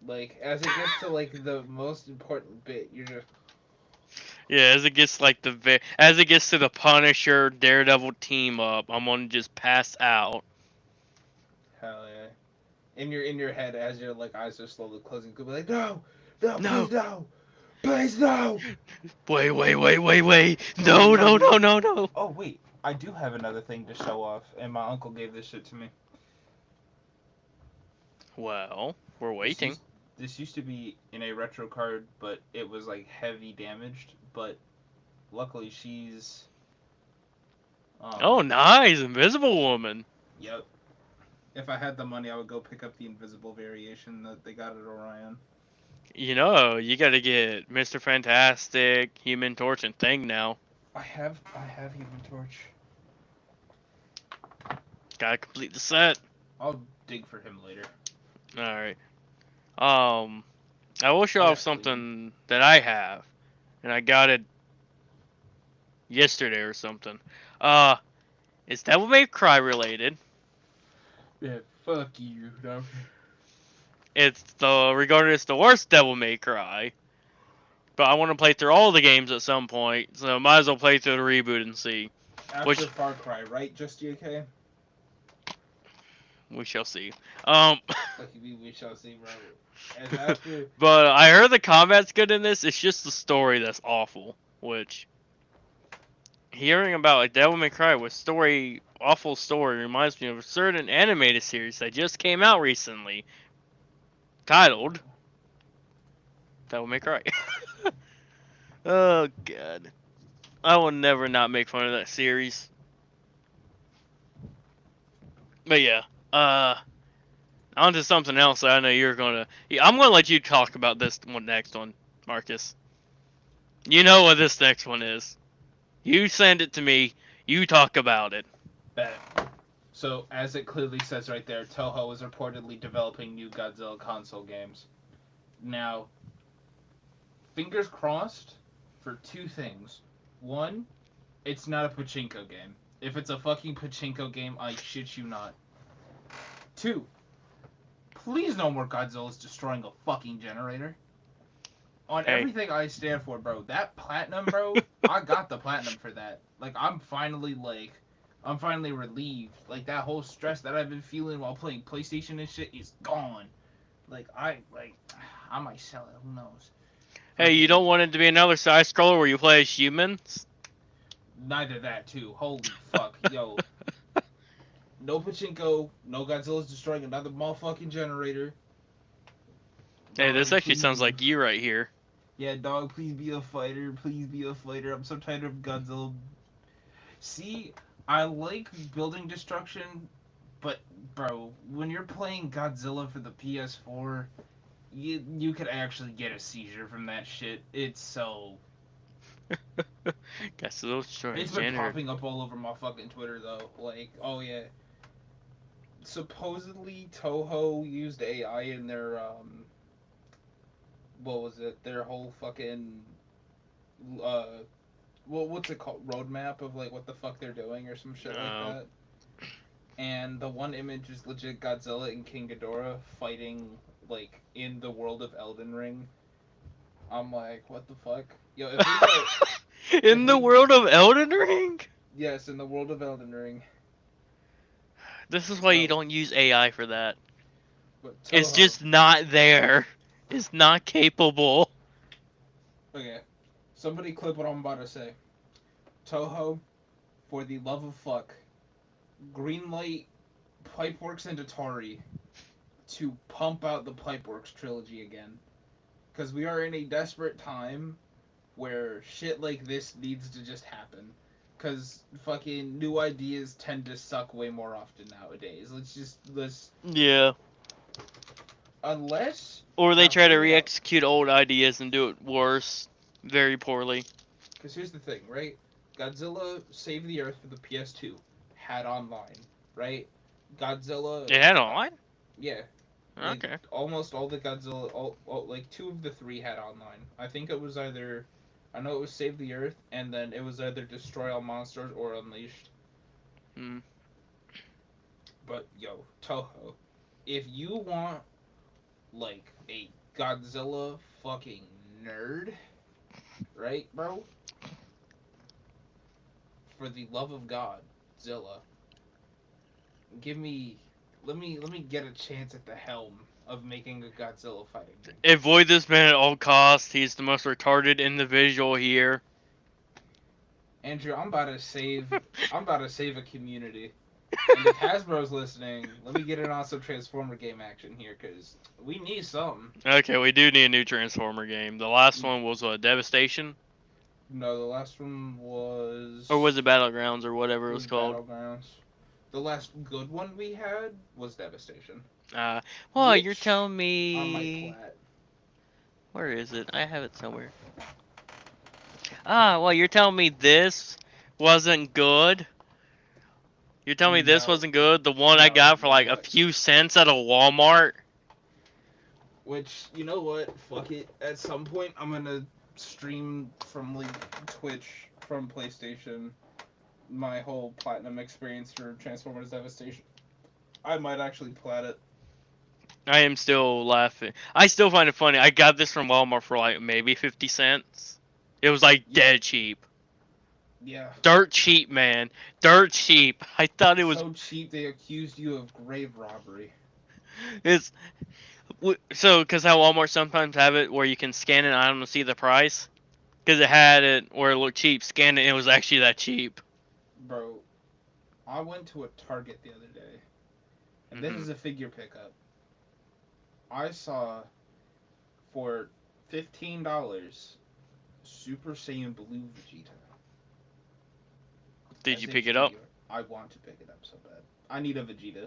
Like as it gets to like the most important bit, you're just Yeah, as it gets as it gets to the Punisher Daredevil team up, I'm gonna just pass out. hell yeah. In your head as your like eyes are slowly closing, you could be like, no, No. please no. Wait. No. Oh wait, I do have another thing to show off, and my uncle gave this shit to me. Well, we're waiting. This used to be in a retro card, but it was like heavy damaged. But luckily, she's. Oh, nice, Invisible Woman. Yep. If I had the money, I would go pick up the invisible variation that they got at Orion. You gotta get Mr. Fantastic, Human Torch, and Thing now. I have Human Torch. Gotta complete the set. I'll dig for him later. Alright. I will show off something that I have. And I got it yesterday or something. It's Devil May Cry related. Yeah, fuck you. No. It's regarded as the worst Devil May Cry. But I want to play through all the games at some point, so might as well play through the reboot and see. After Far Cry, right? Just UK? We shall see. Like we shall see, bro. As after But I heard the combat's good in this. It's just the story that's awful. Which hearing about like Devil May Cry with awful story reminds me of a certain animated series that just came out recently, titled Devil May Cry. Oh god, I will never not make fun of that series. But yeah, on to something else that I know you're gonna. Yeah, I'm gonna let you talk about this next one, Marcus. You know what this next one is. You send it to me. You talk about it. that. So, as it clearly says right there, Toho is reportedly developing new Godzilla console games. Now, fingers crossed for two things. One, it's not a pachinko game. If it's a fucking pachinko game, I shit you not. Two, please no more Godzilla's destroying a fucking generator. On Hey. everything I stand for, bro. That platinum, bro, I got the platinum for that. Like, I'm finally relieved. Like, that whole stress that I've been feeling while playing PlayStation and shit is gone. Like, I might sell it. Who knows? Hey, you don't want it to be another side scroller where you play as humans? Neither that, too. Holy fuck. Yo. No pachinko. No Godzilla's destroying another motherfucking generator. Hey, this Dog, actually sounds please. like you right here. Yeah, dog, please be a fighter. Please be a fighter. I'm so tired of Godzilla. See, I like building destruction, but, bro, when you're playing Godzilla for the PS4, you could actually get a seizure from that shit. It's so... Guess a little short. It's been popping up all over my fucking Twitter, though. Like, oh yeah. Supposedly, Toho used AI in their, what was it? Their whole fucking, what's it called? Roadmap of, like, what the fuck they're doing or some shit like that. And the one image is legit Godzilla and King Ghidorah fighting, like, in the world of Elden Ring. I'm like, what the fuck? Yo, if we go... In the world of Elden Ring? Yes, in the world of Elden Ring. This is why you don't use AI for that. But It's Toho... just not there. It's not capable. Okay, somebody clip what I'm about to say. Toho, for the love of fuck, greenlight Pipeworks and Atari to pump out the Pipeworks trilogy again. Because we are in a desperate time where shit like this needs to just happen. Because fucking new ideas tend to suck way more often nowadays. Let's... Yeah. Unless... Or they now, try to hear me out. re-execute old ideas and do it worse. Very poorly. Because here's the thing, right? Godzilla Save the Earth for the PS2 had online, right? Godzilla... It had online? Yeah. Like, Okay. almost all the Godzilla... like, 2 of the 3 had online. I think it was either... I know it was Save the Earth, and then it was either Destroy All Monsters or Unleashed. Hmm. But, yo, Toho, if you want, like, a Godzilla fucking nerd, right, bro? For the love of God, Zilla, give me... Let me get a chance at the helm of making a Godzilla fighting game. Avoid this man at all costs. He's the most retarded individual here. Andrew, I'm about to save a community. And if Hasbro's listening, let me get in on some Transformer game action here, because we need something. Okay, we do need a new Transformer game. The last one was what, Devastation? No, the last one was... Or was it Battlegrounds or whatever it was called? Battlegrounds. The last good one we had was Devastation. Well, Which you're telling on my me... plat. Where is it? I have it somewhere. Well, you're telling me this wasn't good? You're telling me this No. wasn't good? The one I No, got for no, like a but- few cents at a Walmart? Which, you know what? Fuck it. At some point, I'm gonna stream from, like, Twitch, from PlayStation, my whole platinum experience for Transformers Devastation. I might actually plat it. I am still laughing. I still find it funny. I got this from Walmart for like maybe 50 cents. It was like Yeah. dead cheap. Yeah. Dirt cheap, man. Dirt cheap. I thought it was. So cheap they accused you of grave robbery. It's so because how Walmart sometimes have it where you can scan an item to see the price. Because it had it where it looked cheap. Scanned it, and it was actually that cheap. Bro, I went to a Target the other day, and this is a figure pickup. I saw for $15 Super Saiyan Blue Vegeta. Did As you a pick it up? figure. I want to pick it up so bad. I need a Vegeta.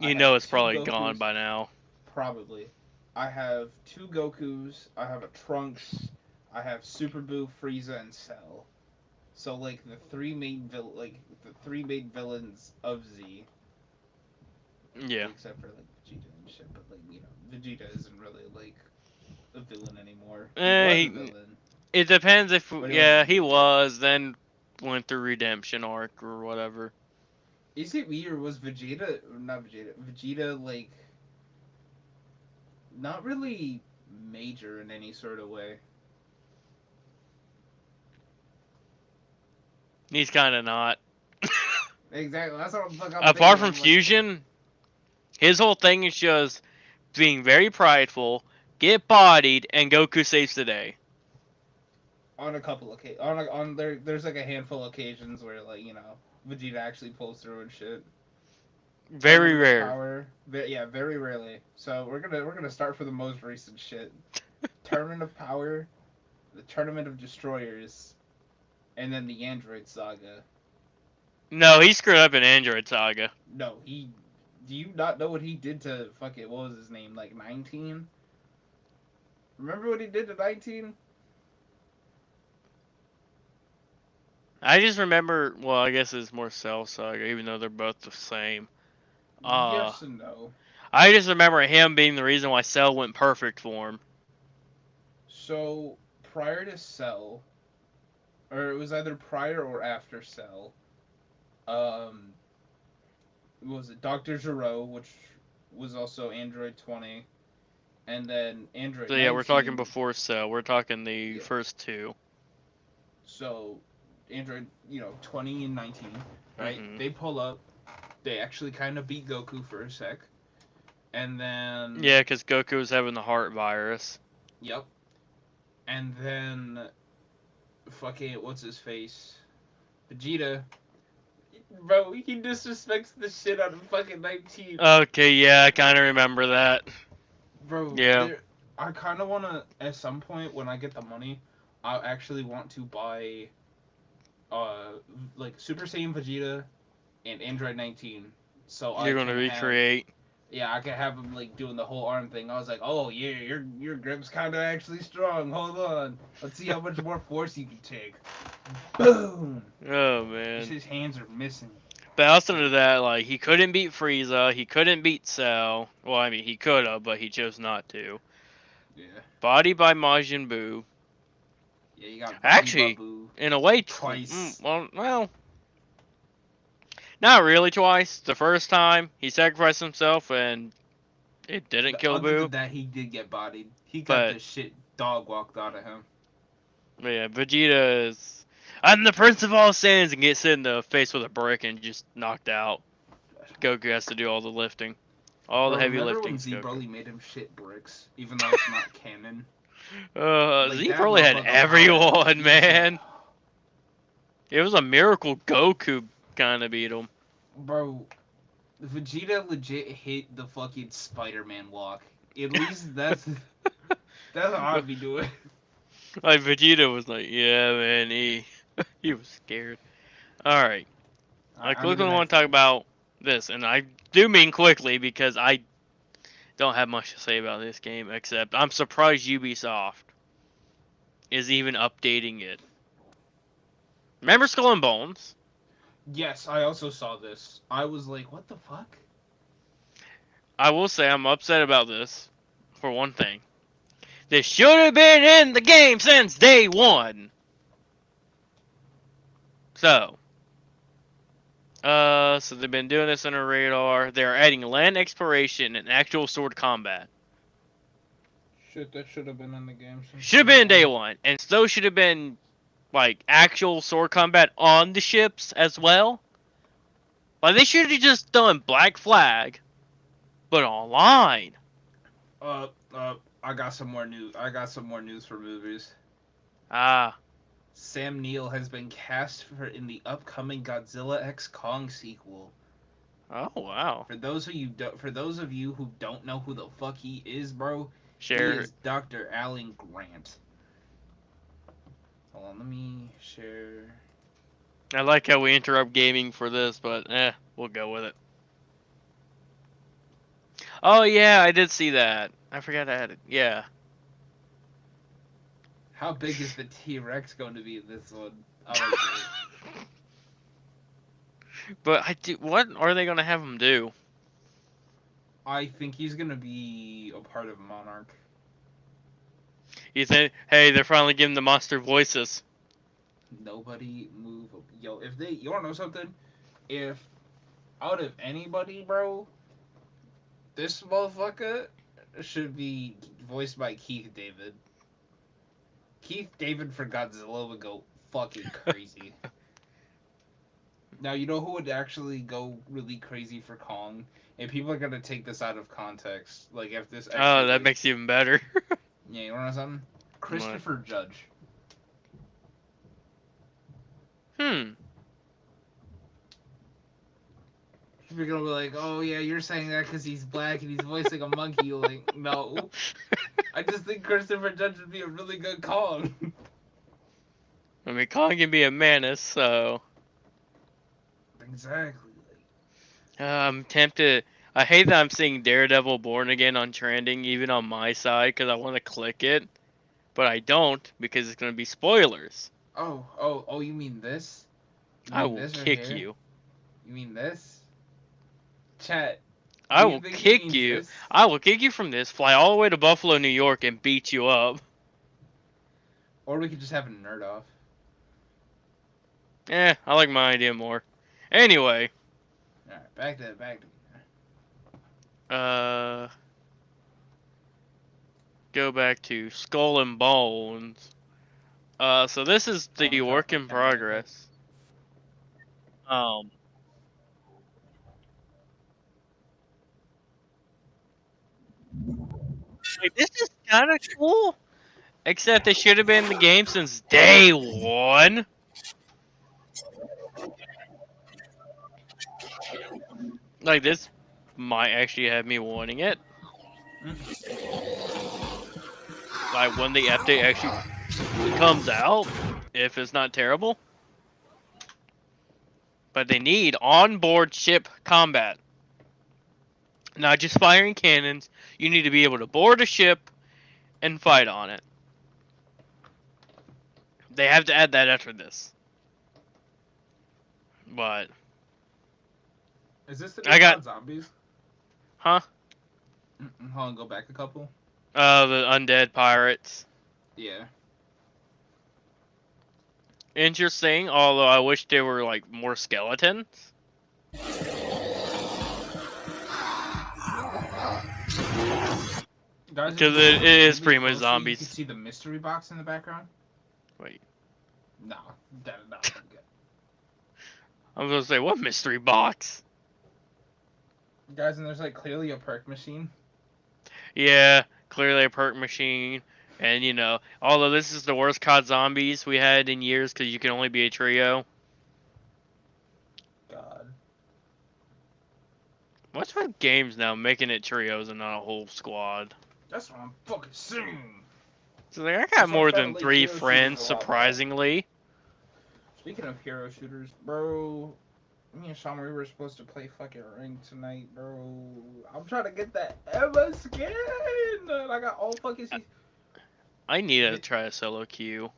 I You have know it's 2 probably Gokus, gone by now. Probably. I have 2 Gokus. I have a Trunks. I have Super Buu, Frieza, and Cell. So like the 3 main villains of Z. Yeah. Except for like Vegeta and shit, but like Vegeta isn't really like a villain anymore. He was a villain. It depends if But he yeah wasn't he a was then went through redemption arc or whatever. Is it me or was Vegeta not Vegeta? Vegeta like not really major in any sort of way. He's kind of not. Exactly. That's what I'm thinking. Apart from fusion, his whole thing is just being very prideful, get bodied, and Goku saves the day. On a couple of there's like a handful of occasions where like Vegeta actually pulls through and shit. Very Tournament of rare. Power, yeah, very rarely. So we're gonna start for the most recent shit. Tournament of Power, the Tournament of Destroyers, and then the Android Saga. No, he screwed up in Android Saga. No, he. Do you not know what he did to fucking what was his name? Like 19. Remember what he did to 19? I just remember. Well, I guess it's more Cell Saga, even though they're both the same. Yes and no. I just remember him being the reason why Cell went perfect for him. So prior to Cell, or it was either prior or after Cell. What was it? Dr. Gero, which was also Android 20, and then Android. So yeah, 19. we're talking before Cell. We're talking the first two. So, Android, 20 and 19, right? Mhm. They pull up. They actually kind of beat Goku for a sec, and then. Yeah, because Goku was having the heart virus. Yep. And then, fucking what's his face, Vegeta. Bro, he disrespects the shit out of fucking 19. Okay, yeah, I kind of remember that. Bro, Yeah. I kind of want to, at some point when I get the money, I actually want to buy, like Super Saiyan Vegeta and Android 19. So You're gonna recreate. I can have him like doing the whole arm thing. I was like, oh yeah, your grip's kind of actually strong. Hold on, let's see how much more force you can take. Boom. Oh man. His hands are missing. But outside of that, like he couldn't beat Frieza, he couldn't beat Cell. Well, I mean he could have, but he chose not to. Yeah. Body by Majin Buu. Yeah, you got Actually, Babu in a way, twice. Well, not really twice. The first time he sacrificed himself and it didn't kill Other Buu. than that, he did get bodied. He got But- the shit dog walked out of him. But yeah, Vegeta is. I'm the Prince of all Saiyans and gets hit in the face with a brick and just knocked out. Goku has to do all the lifting. All the heavy remember lifting. when Z Broly made him shit bricks, even though it's not canon? Like, Z that probably had motherfucker everyone, was- man. It was a miracle Goku kind of beat him. Bro, Vegeta legit hit the fucking Spider-Man walk. At least that's how I'd be doing. Like Vegeta was like, yeah, man, he was scared. All right, I quickly want to talk about this, and I do mean quickly because I don't have much to say about this game except I'm surprised Ubisoft is even updating it. Remember Skull and Bones? Yes, I also saw this. I was like, what the fuck? I will say I'm upset about this for one thing. This should have been in the game since day one. So, So they've been doing this on a radar. They're adding land exploration and actual sword combat. Shit, that should have been in the game. Since Should have day been day one. one, and so should have been like actual sword combat on the ships as well. Like they should have just done Black Flag, but online. I got some more news. I got some more news for movies. Ah, Sam Neill has been cast in the upcoming Godzilla X Kong sequel. oh wow. For those of you who don't know who the fuck he is, bro, he Share. is Dr. Alan Grant. Hold on, let me share. I like how we interrupt gaming for this, but we'll go with it. Oh yeah, I did see that. I forgot I had it. Yeah. How big is the T-Rex going to be in this one? I like it. But what are they gonna have him do? I think he's gonna be a part of Monarch. You think? Hey, they're finally giving the monster voices. Nobody move. Yo, you wanna know something? If out of anybody, bro, this motherfucker should be voiced by Keith David. Keith David for Godzilla would go fucking crazy. Now, you know who would actually go really crazy for Kong? And people are gonna take this out of context. Like, if this actually. Oh, that makes it even better. Yeah, you wanna know something? Christopher Judge. People are gonna be like, oh yeah, you're saying that because he's black and he's voicing a monkey. You're like, no. I just think Christopher Judge would be a really good Kong. I mean, Kong can be a menace, so. Exactly. I'm tempted. I hate that I'm seeing Daredevil Born Again on trending, even on my side, because I want to click it. But I don't, because it's going to be spoilers. Oh, you mean this? I will kick you. You mean this? Chat. I will kick you. This? I will kick you from this, fly all the way to Buffalo, New York, and beat you up. Or we could just have a nerd off. I like my idea more. Anyway. Alright, back to Go back to Skull and Bones. So this is the work in progress. Like, this is kind of cool. Except it should have been in the game since day one. Like, this might actually have me wanting it. Like, when the update actually comes out, if it's not terrible. But they need onboard ship combat. Not just firing cannons. You need to be able to board a ship and fight on it. They have to add that after this. But Is this the I got zombies? Huh? Hold on, go back a couple. The undead pirates. Yeah. Interesting, although I wish there were like more skeletons. Because it is pretty much zombies. You can see the mystery box in the background. Wait. No, that is not good. I'm gonna say, what mystery box? Guys, and there's like clearly a perk machine. Yeah, clearly a perk machine. And, you know, although this is the worst COD zombies we had in years because you can only be a trio. God. What's with games now making it trios and not a whole squad? That's what I'm fucking saying. So like, I got more than 3 friends, surprisingly. Speaking of hero shooters, bro, me and Sean, we were supposed to play fucking Ring tonight, bro. I'm trying to get that Emma skin. And I got all fucking seasons. I need to try a solo queue.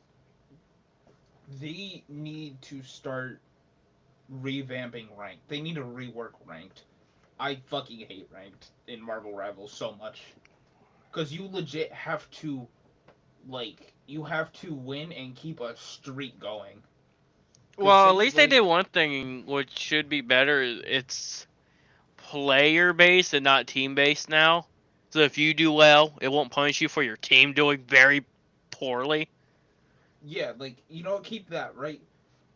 They need to start revamping ranked. They need to rework ranked. I fucking hate ranked in Marvel Rivals so much. Because you legit have to, like, you have to win and keep a streak going. Well, say at least they like- did one thing, which should be better. It's player based and not team based now. So if you do well, it won't punish you for your team doing very poorly. Yeah, like you don't keep that right.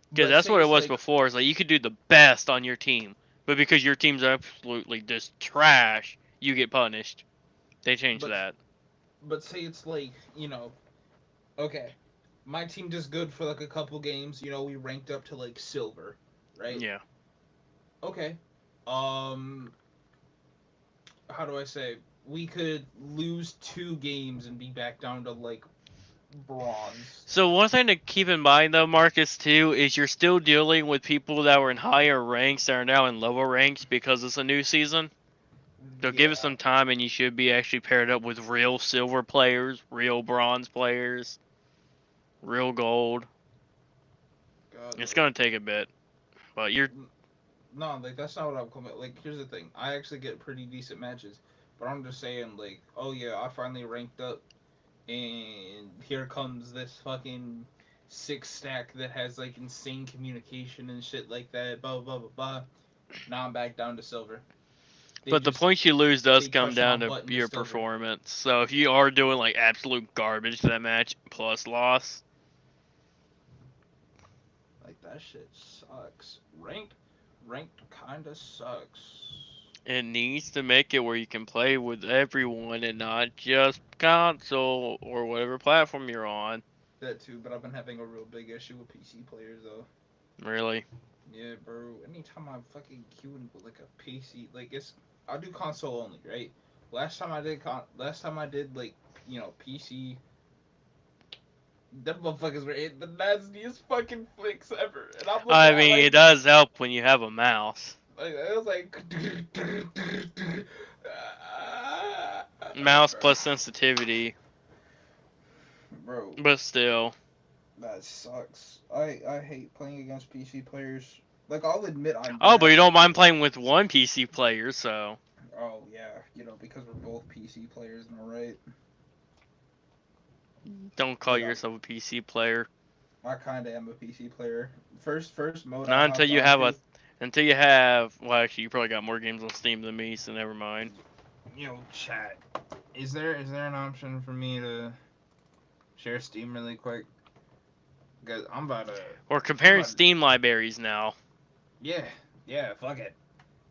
Because But that's say what it it's was like, before. It's like you could do the best on your team, but because your team's absolutely just trash, you get punished. They changed But- that. But say it's like, okay, my team does good for like a couple games. We ranked up to like silver, right? Yeah. Okay. How do I say? We could lose 2 games and be back down to like bronze. So one thing to keep in mind though, Marcus, too, is you're still dealing with people that were in higher ranks that are now in lower ranks because it's a new season. So give it some time and you should be actually paired up with real silver players, real bronze players, real gold. God, It's gonna take a bit. But you're No, like that's not what I'm coming. Like, here's the thing. I actually get pretty decent matches, but I'm just saying, like, oh yeah, I finally ranked up, and here comes this fucking 6 stack that has like insane communication and shit like that. Blah blah blah blah blah. Now I'm back down to silver. They But the just- points you lose does they come push down my to button to your silver. performance. So if you are doing like absolute garbage to that match plus loss, Like that shit sucks. Ranked kinda sucks. it needs to make it where you can play with everyone and not just console or whatever platform you're on. That too, but I've been having a real big issue with PC players though. Really. Yeah, bro. Anytime I'm fucking queuing with like a PC, like I do console only, right? Last time I did like PC, them motherfuckers were hitting the nastiest fucking flicks ever, and I'm looking I at, mean, like, it does help when you have a mouse. it was like Mouse plus sensitivity, bro, but still. that sucks. I hate playing against PC players. Like I'll admit I'm Oh, but bad. you don't mind playing with one PC player, so. Oh yeah, because we're both PC players, am I right? Don't call Yeah. yourself a PC player. I kind of am a PC player. First mode I Not until hopped you have onto, until you have. Well, actually, you probably got more games on Steam than me, so never mind. chat. Is there an option for me to share Steam really quick? Because I'm about to. We're comparing about to- Steam libraries now. Yeah, fuck it.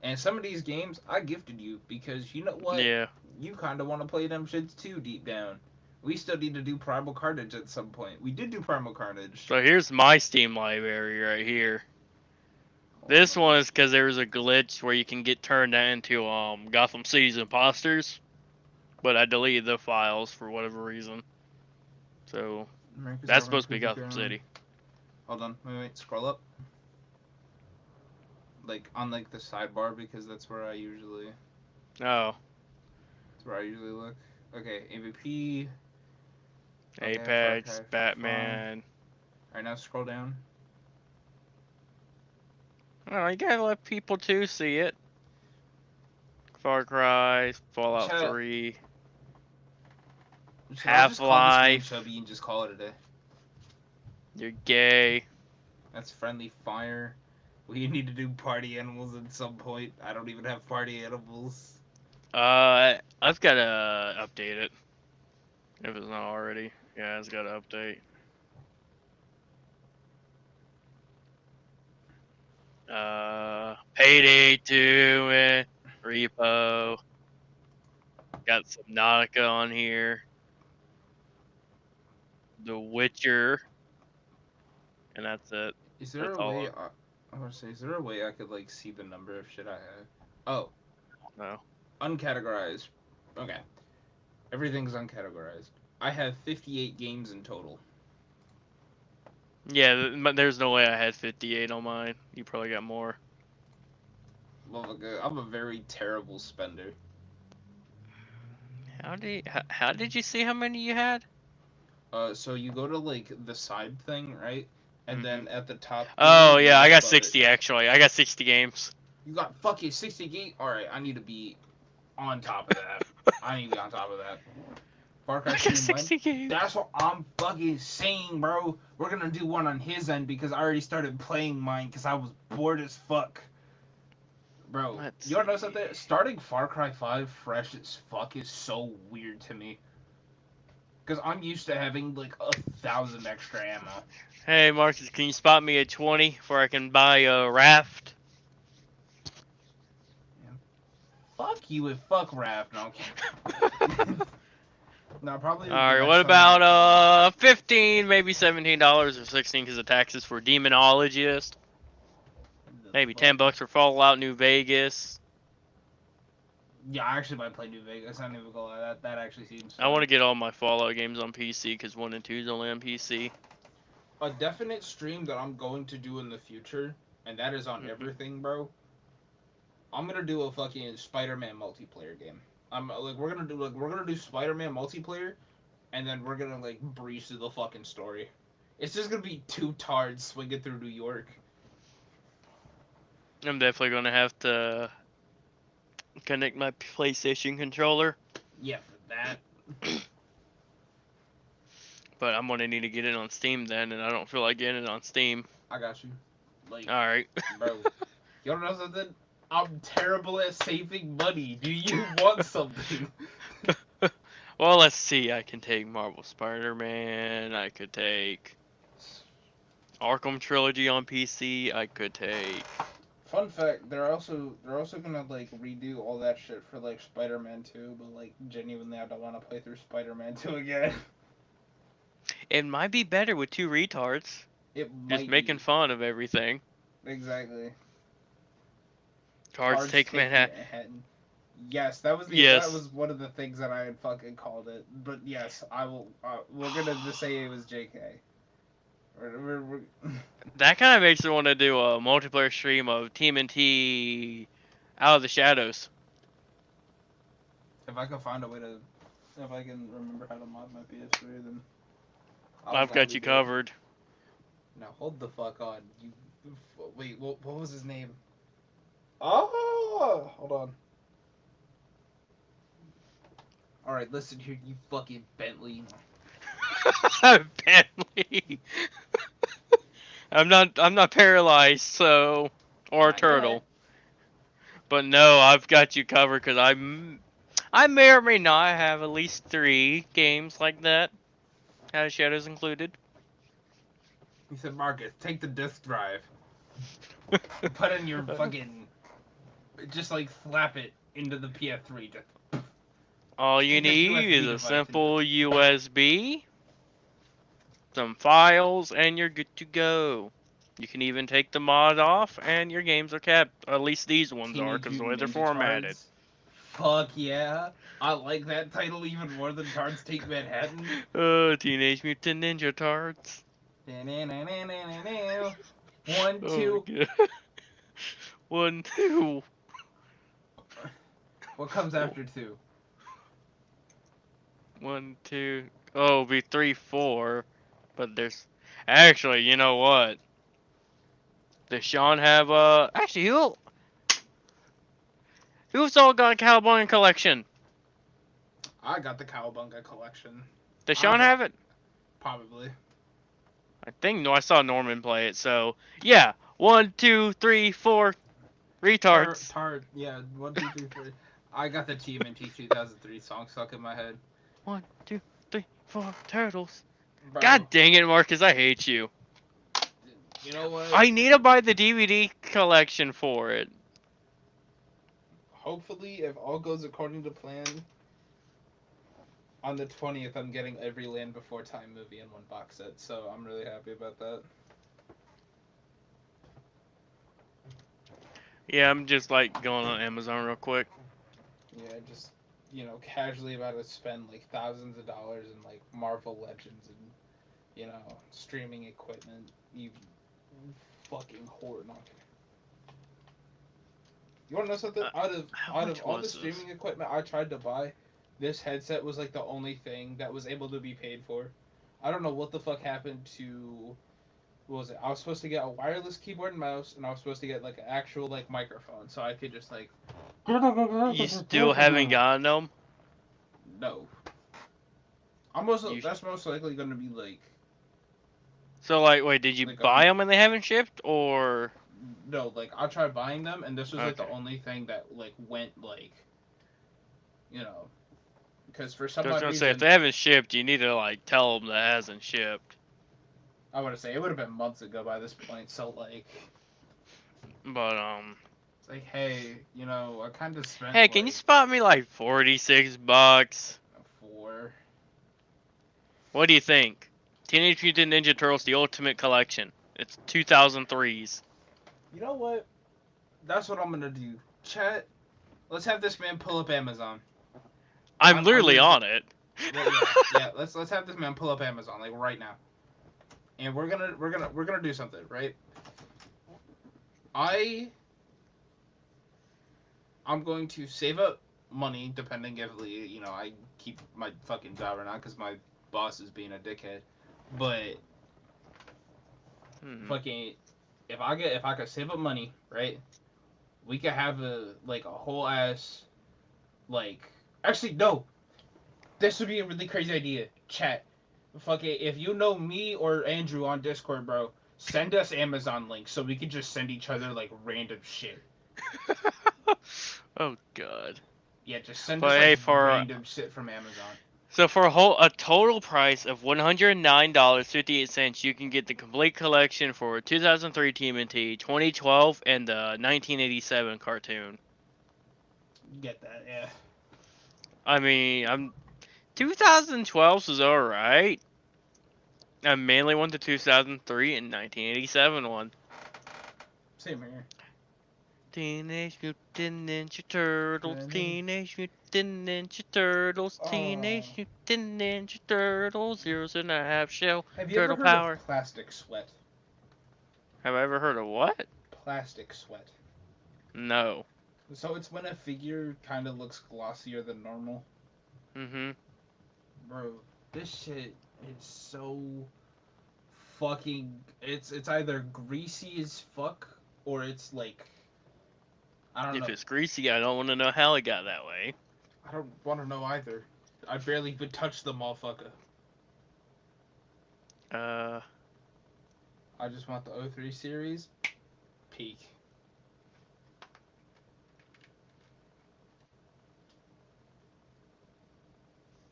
And some of these games I gifted you because you know what? Yeah. You kind of want to play them shits too deep down. We still need to do Primal Carnage at some point. We did do Primal Carnage. So here's my Steam library right here. This one is because there was a glitch where you can get turned into Gotham City's imposters, but I deleted the files for whatever reason. So that's supposed to be Gotham City. Hold on, wait, scroll up. Like on like the sidebar because that's where I usually Oh, look. Okay, MVP. Okay, Apex, okay, Batman. Alright, now scroll down. Oh, you gotta let people too see it. Far Cry, Fallout Shut up. 3. I'll just call this game Half-Life. Chubby and just call it a day. You're gay. That's Friendly Fire. We need to do party animals at some point. I don't even have party animals. I've gotta update it. If it's not already. Yeah, it's gotta update. Payday 2, Repo. Got Subnautica on here. The Witcher. And that's it. Is there That's a all way? of- I want to say, is there a way I could like see the number of shit I have? Oh, No. uncategorized. Okay, everything's uncategorized. I have 58 games in total. Yeah, but there's no way I had 58 on mine. You probably got more. Well, look, I'm a very terrible spender. How did you see how many you had? So you go to like the side thing, right? And then at the top. Oh you yeah, I got above it. 60 actually. I got 60 games. You got fucking 60 games. All right, I need to be on top of that. I need to be on top of that. Far Cry I got stream 60 went. games. That's what I'm fucking saying, bro. We're gonna do one on his end because I already started playing mine because I was bored as fuck. Bro, Let's you wanna know see. something? Starting Far Cry 5 fresh as fuck is so weird to me. Because I'm used to having like 1,000 extra ammo. Hey, Marcus, can you spot me a 20 where I can buy a raft? Fuck you and fuck Raft. No, okay. No, probably the Alright, next what time I about 15, maybe $17 or 16 because the taxes for Demonologist? The Maybe fuck? $10 for Fallout New Vegas. Yeah, I actually might play New Vegas. I'm not even gonna lie. That actually seems I want fun. to get all my Fallout games on PC because 1 and 2 is only on PC. A definite stream that I'm going to do in the future, and that is on everything, bro. I'm gonna do a fucking Spider-Man multiplayer game. I'm like we're gonna do Spider-Man multiplayer, and then we're gonna like breeze through the fucking story. It's just gonna be two tards swinging through New York. I'm definitely going to have to connect my PlayStation controller. Yeah, for that. But I'm going to need to get it on Steam then, and I don't feel like getting it on Steam. I got you. Like, Alright. bro, you wanna know something? I'm terrible at saving money. Do you want something? Well, let's see. I can take Marvel Spider-Man. I could take Arkham Trilogy on PC. I could take... Fun fact: they're also gonna like redo all that shit for like Spider-Man 2, but like genuinely, I don't want to play through Spider-Man 2 again. It might be better with 2 retards. It Just might making be fun of everything. exactly. Tards take Manhattan. Manhattan. Yes, that Yes. was one of the things that I had fucking called it. But yes, I will. We're gonna just say it was JK. We're That kind of makes me want to do a multiplayer stream of TMNT Out of the Shadows. If I can find a way to, if I can remember how to mod my PS3, then I'll I've got gladly you do it. covered. Now hold the fuck on. You wait. What was his name? Oh, hold on. All right, listen here, you fucking Bentley. Bentley. I'm not paralyzed, so or a Not yet. turtle. But no, I've got you covered because I may or may not have at least 3 games like that. Out of Shadows included. He said, Marcus, take the disk drive. Put in your fucking. Just like slap it into the PS3. Just. All you Take this need USB is a device simple USB, some files, and you're good to go. You can even take the mod off, and your games are kept. At least these ones are, Teenage because the way Mutant they're Ninja formatted. Tards. Fuck yeah. I like that title even more than Tards Take Manhattan. Teenage Mutant Ninja Tards. 1, Oh 2. my god. 1, 2. What comes after 2? 1, 2. Oh, it'll be 3, 4. But there's actually, you know what? Does Sean have Actually, who's all got a Cowboy collection? I got the Cowabunga collection. Does Sean have it? Probably. I think no. I saw Norman play it. So yeah, 1, 2, 3, 4 retards. Yeah, 1, 2, 3, 4. I got the TMNT 2003 song stuck in my head. 1, 2, 3, 4 turtles. Bro, God dang it, Marcus! I hate you. you know what? I need to buy the DVD collection for it. Hopefully, if all goes according to plan, on the 20th, I'm getting every Land Before Time movie in one box set, so I'm really happy about that. Yeah, I'm just like going on Amazon real quick. Yeah, just, casually about to spend like thousands of dollars in like Marvel Legends and, streaming equipment. You fucking whore. No, okay. You want to know something? How Out much of all the was this? streaming equipment I tried to buy, this headset was like the only thing that was able to be paid for. I don't know what the fuck happened to. What was it? I was supposed to get a wireless keyboard and mouse, and I was supposed to get like an actual like microphone, so I could just like. You still haven't gotten them? No. You- That's most likely gonna be like So like, wait, did you like buy them and they haven't shipped, or? no, like I tried buying them and this was like the Okay. only thing that like went like, you know, because for I some was odd gonna say if reason they haven't shipped, you need to like tell them that hasn't shipped. I want to say it would have been months ago by this point. So like, But it's like, hey, you know, I kind of spent hey, can you like spot me like $46? four. What do you think? Teenage Mutant Ninja Turtles: The Ultimate Collection. It's 2003's. You know what? That's what I'm gonna do. Chat. Let's have this man pull up Amazon. I'm literally gonna on it. Well, yeah. Let's have this man pull up Amazon like right now, and we're gonna do something, right? I'm going to save up money depending if you know I keep my fucking job or not because my boss is being a dickhead, but fucking if I could save up money, right? We could have a whole ass like actually no. This would be a really crazy idea. Chat. Fucking if you know me or Andrew on Discord, bro, send us Amazon links so we could just send each other like random shit. Oh god. Yeah, just send us But like hey, for random shit from Amazon. so for a total price of $109.58, you can get the complete collection for 2003 TMNT, 2012, and the 1987 cartoon. Get that, yeah. I mean, 2012 was alright. I mainly want the 2003 and 1987 one. Same here. Teenage Mutant Ninja Turtles, And then- Teenage Mutant Ninja Turtles, Teenage Oh. Mutant Ninja Turtles, zeros and a half shell, Have you turtle ever heard power. of plastic sweat? Have I ever heard of what? Plastic sweat. No. So it's when a figure kind of looks glossier than normal. Mm-hmm. Bro, this shit is so fucking. It's either greasy as fuck or it's like I don't If know. it's greasy, I don't want to know how it got that way. I don't want to know either. I barely even touched the motherfucker. Uh, I just want the 03 series. Peak.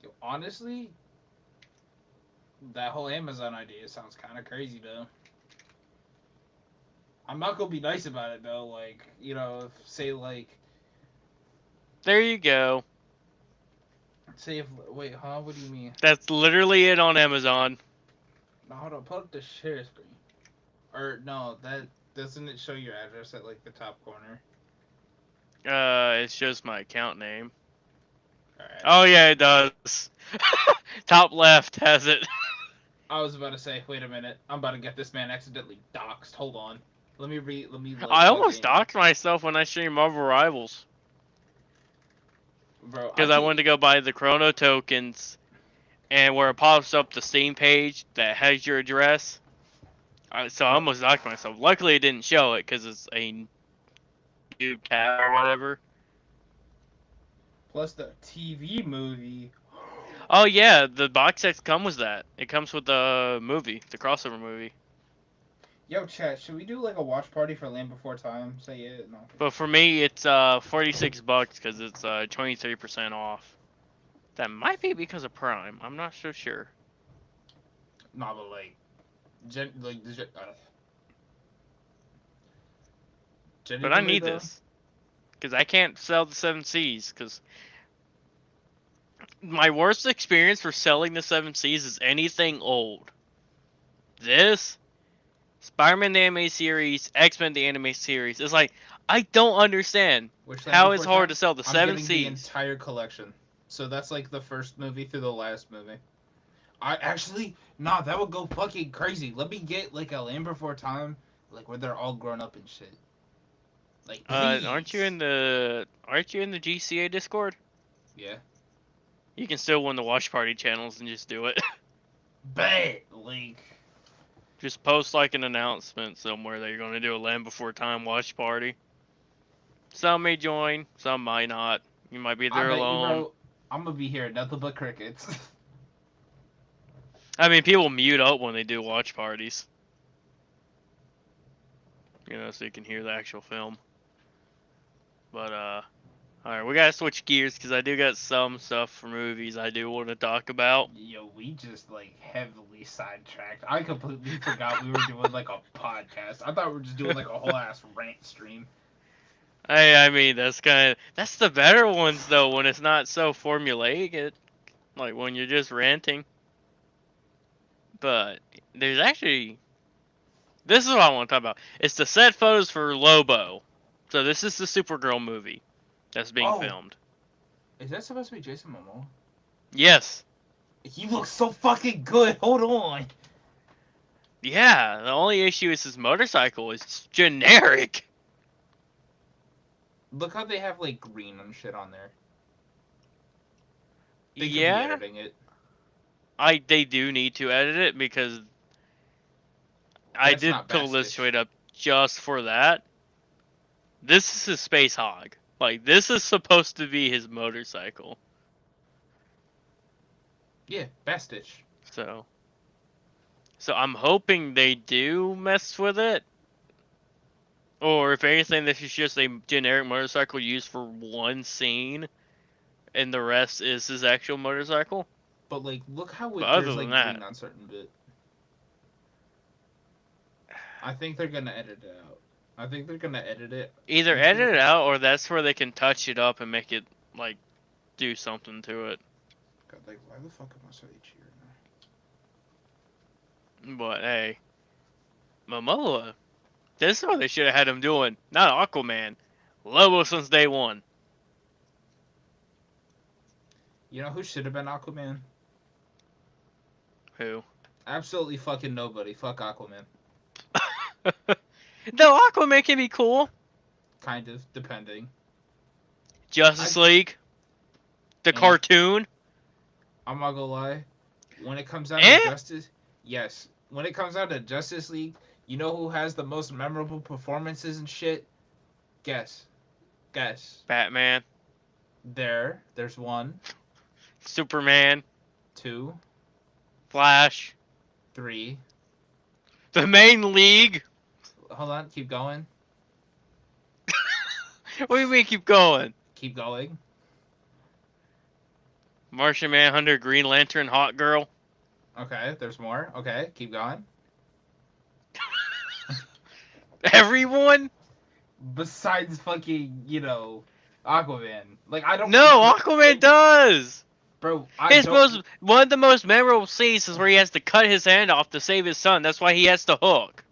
Yo, honestly, that whole Amazon idea sounds kind of crazy though. I'm not gonna be nice about it though. Like, you know, say like, there you go. say if wait, huh? What do you mean? That's literally it on Amazon. No, hold on. Put up the share screen. Or no, that doesn't it show your address at like the top corner? It's just my account name. Alright. Oh yeah, it does. Top left has it. I was about to say, wait a minute. I'm about to get this man accidentally doxxed. Hold on. Let me Let me. Like, I almost fucking- doxed myself when I streamed Marvel Rivals. Bro, Because I wanted to go buy the Chrono tokens, and where it pops up the Steam page that has your address. So I almost doxed myself. Luckily, it didn't show it because it's a new tab or whatever. Plus the TV movie. Oh yeah, the box sets come with that. It comes with the movie, the crossover movie. Yo, chat, should we do like a watch party for Land Before Time? Say it. No. But for me, it's $46 because it's 23% off. That might be because of Prime. I'm not so sure. Nah, but like, But I need this because I can't sell the 7Cs because my worst experience for selling the 7Cs is anything old. This, Spider-Man the anime series, X-Men the anime series. It's like, I don't understand how it's hard to sell the 7Cs. I'm getting the entire collection. So that's like the first movie through the last movie. I actually, nah, that would go fucking crazy. Let me get like a Land Before Time, like where they're all grown up and shit. Like, please. Aren't you in the GCA Discord? Yeah. You can still win the watch party channels and just do it. Bet, like. Just post like an announcement somewhere that you're going to do a Land Before Time watch party. Some may join, some might not. You might be there I bet alone. you, bro, I'm gonna be here, nothing but crickets. I mean, people mute up when they do watch parties. You know, so you can hear the actual film. But, alright, we gotta switch gears, because I do got some stuff for movies I do want to talk about. Yo, we just like heavily sidetracked. I completely forgot we were doing like a podcast. I thought we were just doing like a whole ass rant stream. I mean, that's the better ones, though, when it's not so formulaic, like when you're just ranting. But, there's actually, this is what I want to talk about. It's the set photos for Lobo. So this is the Supergirl movie that's being Oh. filmed. Is that supposed to be Jason Momoa? Yes. He looks so fucking good. Hold on. Yeah, the only issue is his motorcycle is generic. Look how they have like green and shit on there. They could be Yeah, editing it. they do need to edit it because I That's did not pull this Bastish. straight up just for that. This is his space hog. Like, this is supposed to be his motorcycle. Yeah, Bastish. So I'm hoping they do mess with it. Or if anything, this is just a generic motorcycle used for one scene, and the rest is his actual motorcycle. But like, look how But it, other there's than like that- green on certain bit. I think they're gonna edit it out. I think they're gonna edit it. Either Into edit it. it out, or that's where they can touch it up and make it, like, do something to it. God, like, why the fuck am I so itchy right now? But hey, Momoa, this is what they should have had him doing. Not Aquaman. Lobo since day one. You know who should have been Aquaman? Who? Absolutely fucking nobody. Fuck Aquaman. No, Aquaman can be cool. Kind of, depending. Justice League. The cartoon. I'm not gonna lie. When it comes out Eh? to Justice, yes. When it comes out to Justice League, you know who has the most memorable performances and shit? Guess. Batman. There's one, Superman. 2, Flash. 3. The main league. Hold on, keep going. What do you mean keep going? Keep going. Martian Manhunter, Green Lantern, Hot Girl. Okay, there's more. Okay, keep going. Everyone? Besides fucking, Aquaman. Like, I don't... No, Aquaman does. Bro, One of the most memorable scenes is where he has to cut his hand off to save his son. That's why he has the hook.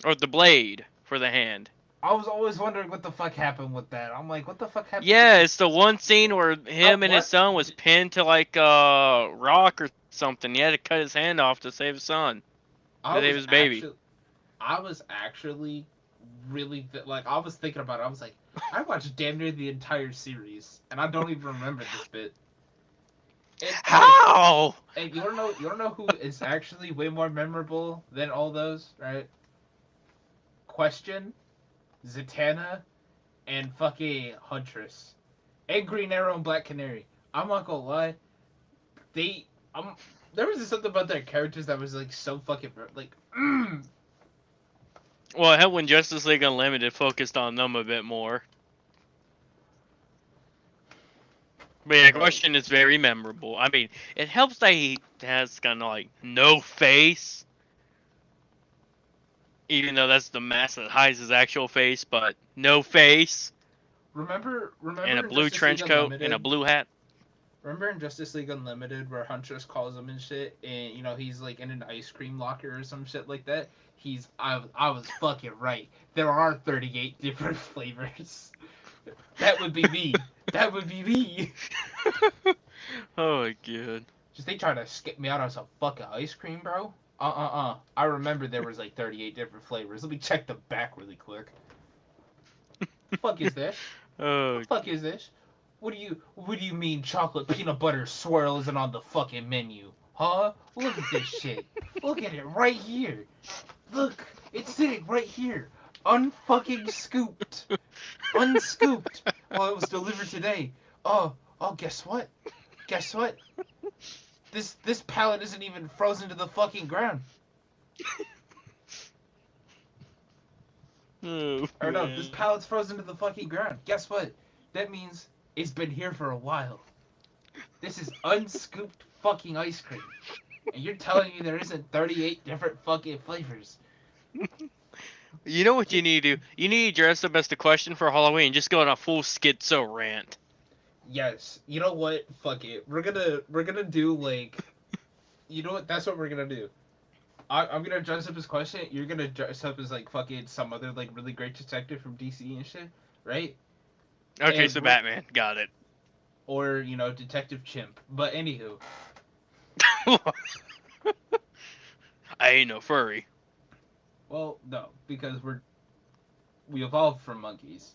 Or the blade for the hand. I was always wondering what the fuck happened with that. I'm like, what the fuck happened? Yeah, it's the one scene where him and his what? son was pinned to like a rock or something. He had to cut his hand off to save his son. I save his baby. I was actually really I was thinking about it. I was like, I watched damn near the entire series, and I don't even remember this bit. How? And you wanna know who is actually way more memorable than all those, right? Question, Zatanna, and fucking Huntress, and Green Arrow and Black Canary. I'm not gonna lie, there was just something about their characters that was like so fucking like. Well, hell, when Justice League Unlimited focused on them a bit more. But yeah, Question is very memorable. I mean, it helps that he has kind of like no face. Even though that's the mask that hides his actual face, but no face. Remember And a in blue Justice trench League coat Unlimited? and a blue hat. Remember in Justice League Unlimited where Huntress calls him and shit, and he's like in an ice cream locker or some shit like that? I was fucking right. There are 38 different flavors. That would be me. That would be me. Oh my god. Just they try to skip me out on some fucking ice cream, bro. I remember there was like 38 different flavors. Let me check the back really quick. Fuck is this? Oh, The fuck is this? What do you mean chocolate peanut butter swirl isn't on the fucking menu? Huh? Look at this shit. Look at it right here. Look, it's sitting right here. Unfucking scooped. Unscooped. Well, it was delivered today. Oh, guess what? Guess what? This pallet isn't even frozen to the fucking ground. Oh, Or no, this man. pallet's frozen to the fucking ground. Guess what? That means it's been here for a while. This is unscooped fucking ice cream. And you're telling me there isn't 38 different fucking flavors. You know what you need to do? You need to dress up as the question for Halloween. Just go on a full schizo rant. Yes. You know what? Fuck it. We're gonna do like, you know what? That's what we're gonna do. I'm gonna dress up as question. You're gonna dress up as like fucking some other like really great detective from DC and shit, right? Okay, And so we're- Batman. Got it. Or you know, Detective Chimp. But anywho, I ain't no furry. well, no, because we evolved from monkeys.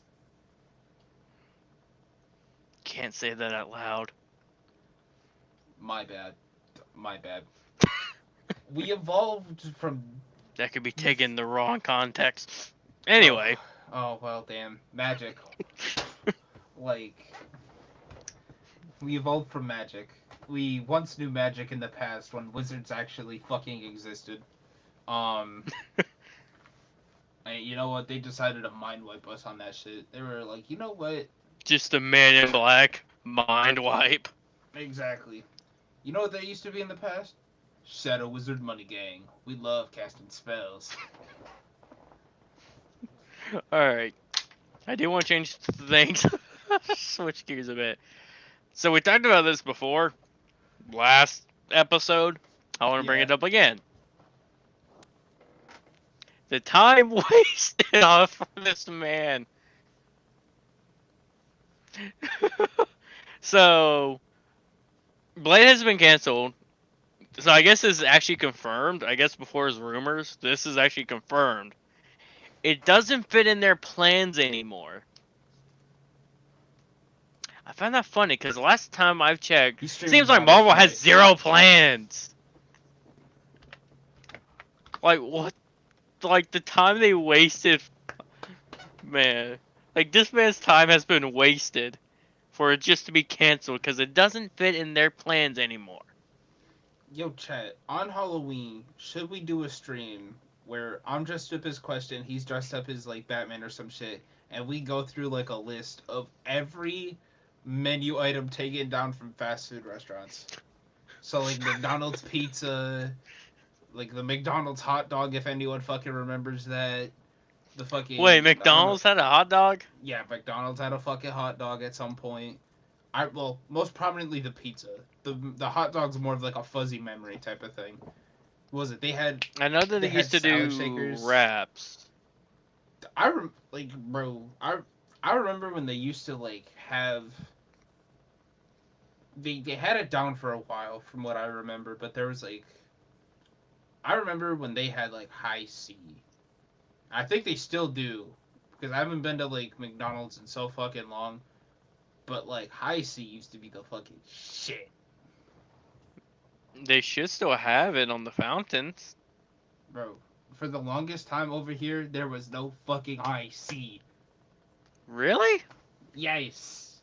Can't say that out loud. My bad. My bad. We evolved from. That could be taken in the wrong context. Anyway. Oh well, damn. Magic. Like, we evolved from magic. We once knew magic in the past when wizards actually fucking existed. And you know what? They decided to mind wipe us on that shit. They were like, you know what? Just a man in black. Mind wipe. Exactly. You know what they used to be in the past? Shadow Wizard Money Gang. We love casting spells. Alright. I do want to change things. Switch gears a bit. So we talked about this before. Last episode. I want to bring Yeah. it up again. The time wasted off this man. So, Blade has been canceled. So I guess this is actually confirmed. I guess before his rumors, this is actually confirmed. It doesn't fit in their plans anymore. I find that funny because the last time I've checked, He's it streaming seems like Battle Marvel has tonight. 0 plans. Like what? Like the time they wasted, man. Like this man's time has been wasted for it just to be canceled because it doesn't fit in their plans anymore. Yo, chat. On Halloween, should we do a stream where I'm dressed up as Question, he's dressed up as like Batman or some shit, and we go through like a list of every menu item taken down from fast food restaurants? So like McDonald's pizza, like the McDonald's hot dog, if anyone fucking remembers that. The fucking Wait, I don't know. McDonald's had a hot dog? Yeah, McDonald's had a fucking hot dog at some point. Well, most prominently the pizza. The hot dog's more of like a fuzzy memory type of thing. What was it? They had I know that they had used to salad do shakers. wraps. I remember when they used to like have they had it down for a while from what I remember, but there was like I remember when they had like high C. I think they still do because I haven't been to like McDonald's in so fucking long. But like high C used to be the fucking shit. They should still have it on the fountains. Bro, for the longest time over here, there was no fucking high C. Really? Yes.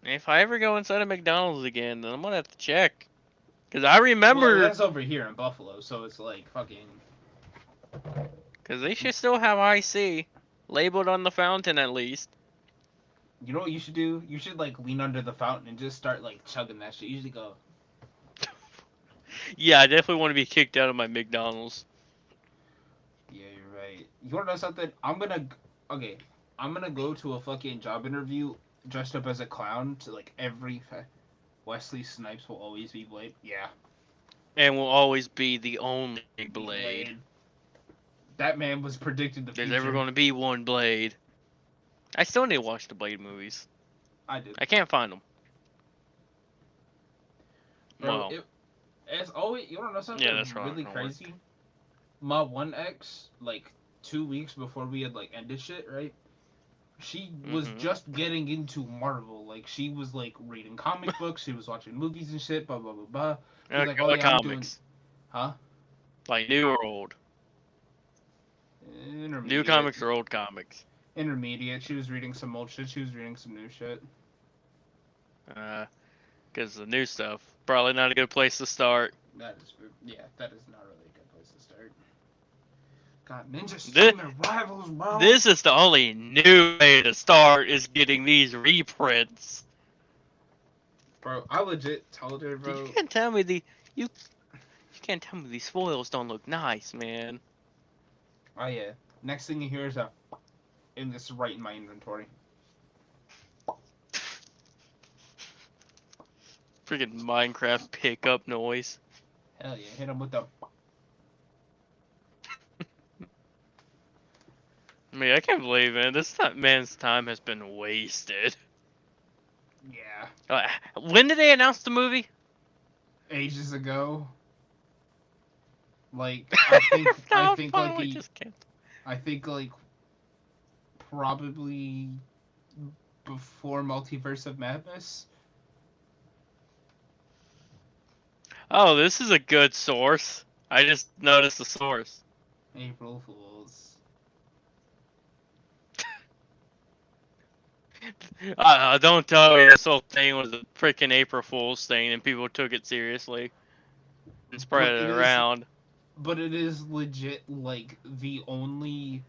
If I ever go inside a McDonald's again, then I'm gonna have to check. Cause I remember, Well, that's over here in Buffalo, so it's like fucking. cause they should still have IC labeled on the fountain at least. You know what you should do? You should like lean under the fountain and just start like chugging that shit. You should go. Yeah, I definitely want to be kicked out of my McDonald's. Yeah, you're right. You wanna know something? I'm gonna go to a fucking job interview dressed up as a clown to like every. Wesley Snipes will always be Blade. Yeah. And will always be the only Blade. That man was predicted the There's future. ever going to be one Blade. I still need to watch the Blade movies. I did. I can't find them. Bro, Well, as always, you wanna know something Yeah, that's right, really don't work. crazy? My one ex, like 2 weeks before we had like ended shit, right? She was Mhm. just getting into Marvel. Like she was like reading comic books, she was watching movies and shit, blah blah blah blah. She's like, oh what yeah, I'm doing, comics? huh? Like new or old? Intermediate. New comics or old comics? Intermediate. She was reading some old shit. She was reading some new shit. Because the new stuff, Probably not a good place to start. That is, yeah, that is not really a good place to start. God, Ninja This- Streamer Rivals, bro. This is the only new way to start is getting these reprints. Bro, I legit told her, bro. You can't tell me you can't tell me these foils don't look nice, man. Oh yeah. Next thing you hear is a, and this is right in my inventory. Freaking Minecraft pickup noise. Hell yeah, hit him with the. I mean, I can't believe it. Man's time has been wasted. Yeah. When did they announce the movie? Ages ago. Like I think I think like probably a, just can't. I think like probably before Multiverse of Madness. Oh, this is a good source. I just noticed the source. April Fools. Don't tell me this whole thing was a freaking April Fool's thing and people took it seriously and spread But it it is- around. But it is legit like the only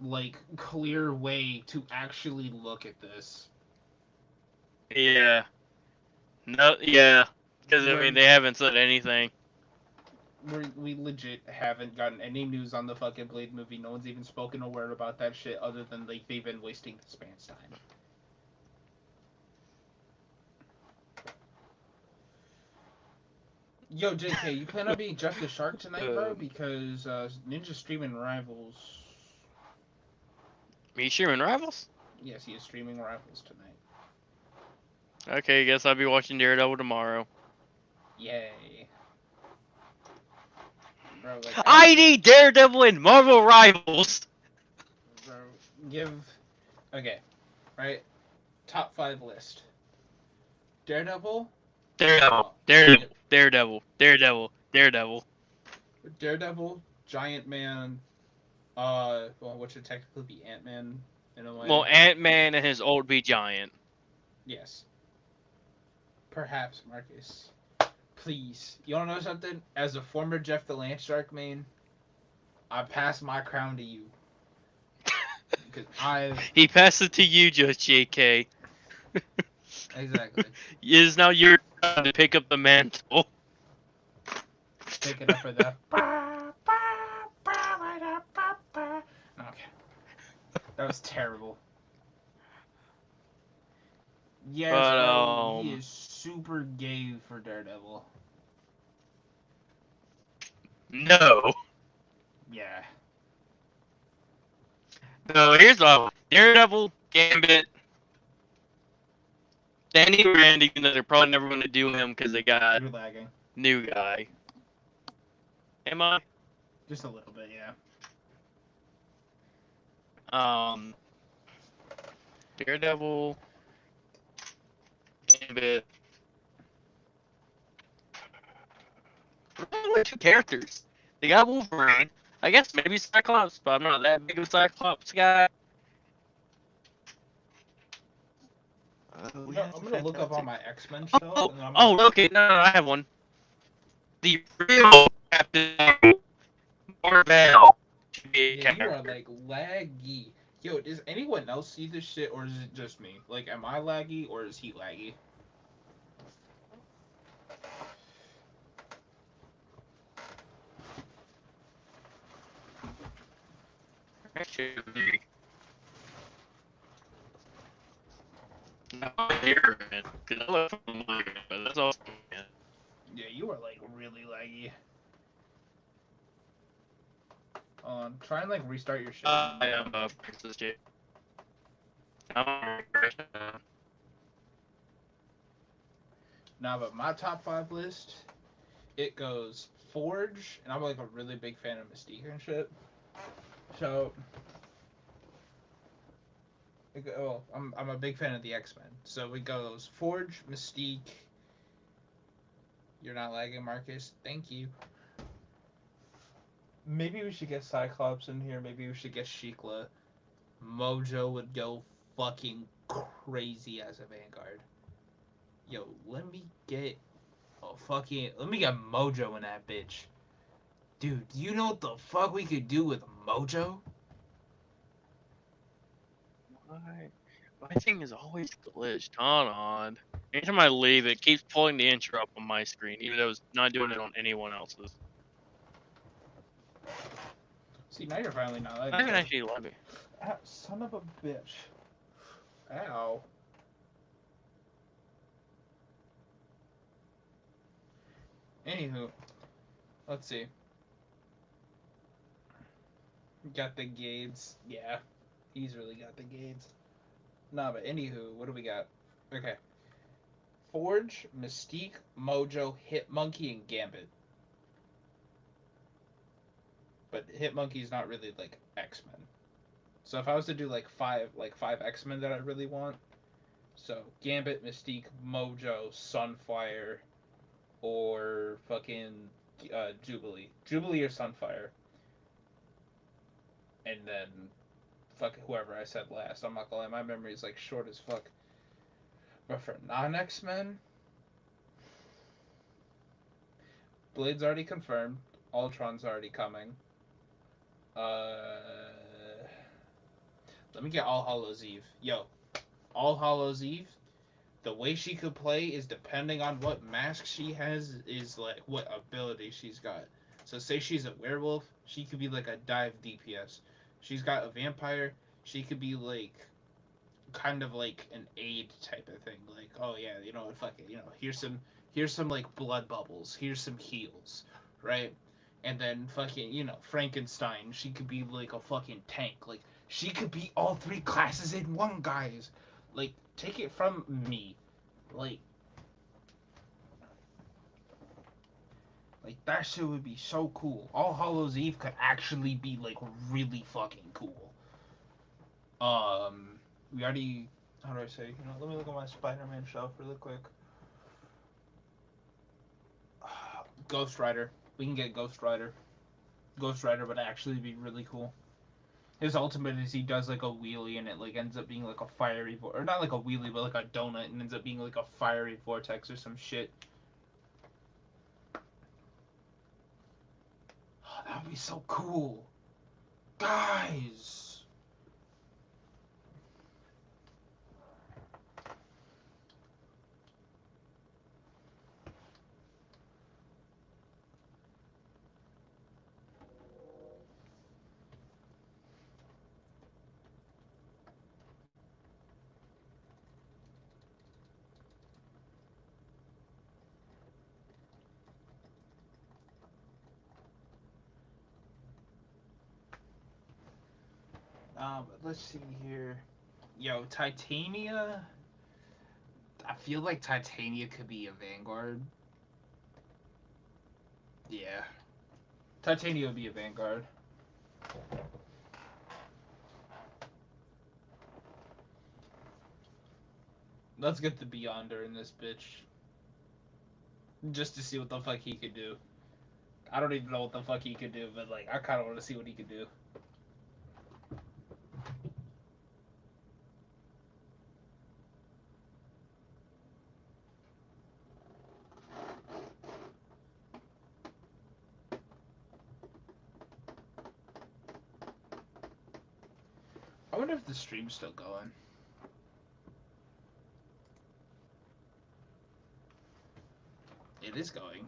like clear way to actually look at this. Yeah. No, yeah. Because, I Where- mean, they haven't said anything. We legit haven't gotten any news on the fucking Blade movie. No one's even spoken a word about that shit other than like they've been wasting this man's time. Yo, JK, you plan on being Jeff the Shark tonight, bro? Because Ninja Streaming Rivals. Me streaming Rivals? Yes, he is streaming Rivals tonight. Okay, guess I'll be watching Daredevil tomorrow. Yay. Bro, like, I need Daredevil in Marvel Rivals! Bro, give. Okay, right? Top 5 list. Daredevil. Daredevil, Daredevil, Daredevil, Daredevil, Daredevil. Daredevil, Giant Man. Well, what should technically be Ant-Man in a way. Well, Ant-Man and his old be giant. Yes. Perhaps, Marcus. Please. You wanna know something? As a former Jeff the Landshark main, I pass my crown to you. Because He passed it to you, just JK. Exactly. It is now your turn to pick up the mantle. Pick it up for the. Okay. That was terrible. Yes, But, bro, he is super gay for Daredevil. No. Yeah. No, here's all. Daredevil, Gambit, Danny Rand, even though they're probably never going to do him because they got You're lagging. new guy. Am I? Just a little bit, yeah. Daredevil, Gambit. Only 2 characters. They got Wolverine. I guess maybe Cyclops, but I'm not that big of a Cyclops guy. I'm gonna look up on my X-Men show. Oh, and then I'm gonna... okay, no, I have one. The real Captain Marvel should be a Yeah, you character. are like laggy. Yo, does anyone else see this shit, or is it just me? Like, am I laggy, or is he laggy? Should be. No, here, man. 'Cause I love him, but that's all. Yeah, you are like really laggy. Try and like restart your shit. I am Princess J. I'm Nah, but my top 5 list, it goes Forge, and I'm like a really big fan of Mystique and shit. So, I'm a big fan of the X-Men. So it goes Forge, Mystique. You're not lagging, Marcus. Thank you. Maybe we should get Cyclops in here. Maybe we should get Shikla. Mojo would go fucking crazy as a Vanguard. Yo, let me get Oh, fucking. Let me get Mojo in that bitch. Dude, do you know what the fuck we could do with Mojo? Why? My thing is always glitched. Hold on. Anytime I leave, it keeps pulling the intro up on my screen, even though it's not doing it on anyone else's. See, now you're finally not Not like even actually let me. Ah, son of a bitch. Ow. Anywho, let's see. Got the Gades. Yeah, he's really got the Gades. Nah, but anywho, what do we got? Okay. Forge, Mystique, Mojo, Hitmonkey, and Gambit. But Hitmonkey's not really like X-Men. So if I was to do like five X-Men that I really want, so Gambit, Mystique, Mojo, Sunfire, or fucking Jubilee. Jubilee or Sunfire. And then fuck whoever I said last. I'm not gonna lie, my memory is like short as fuck. But for non-X-Men, Blade's already confirmed. Ultron's already coming. Let me get All Hallows Eve. Yo, All Hallows Eve, the way she could play is depending on what mask she has, is like what ability she's got. So say she's a werewolf, she could be like a dive DPS. She's got a vampire, she could be like kind of like an aid type of thing. Like, oh yeah, you know what, fuck it, you know, here's some like blood bubbles, here's some heals, right? And then fucking, you know, Frankenstein, she could be like a fucking tank. Like, she could be all three classes in one, guys. Like, take it from me. Like that shit would be so cool. All Hallows Eve could actually be like really fucking cool. We already, how do I say? You know, let me look at my Spider-Man shelf really quick. Ghost Rider. We can get Ghost Rider. Ghost Rider would actually be really cool. His ultimate is he does like a wheelie and it like ends up being like a fiery or not like a wheelie but like a donut and ends up being like a fiery vortex or some shit. Oh, that would be so cool, guys. But let's see here. Yo, Titania. I feel like Titania could be a Vanguard. Yeah. Titania would be a Vanguard. Let's get the Beyonder in this bitch. Just to see what the fuck he could do. I don't even know what the fuck he could do, but like, I kinda wanna see what he could do. I wonder if the stream's still going. It is going.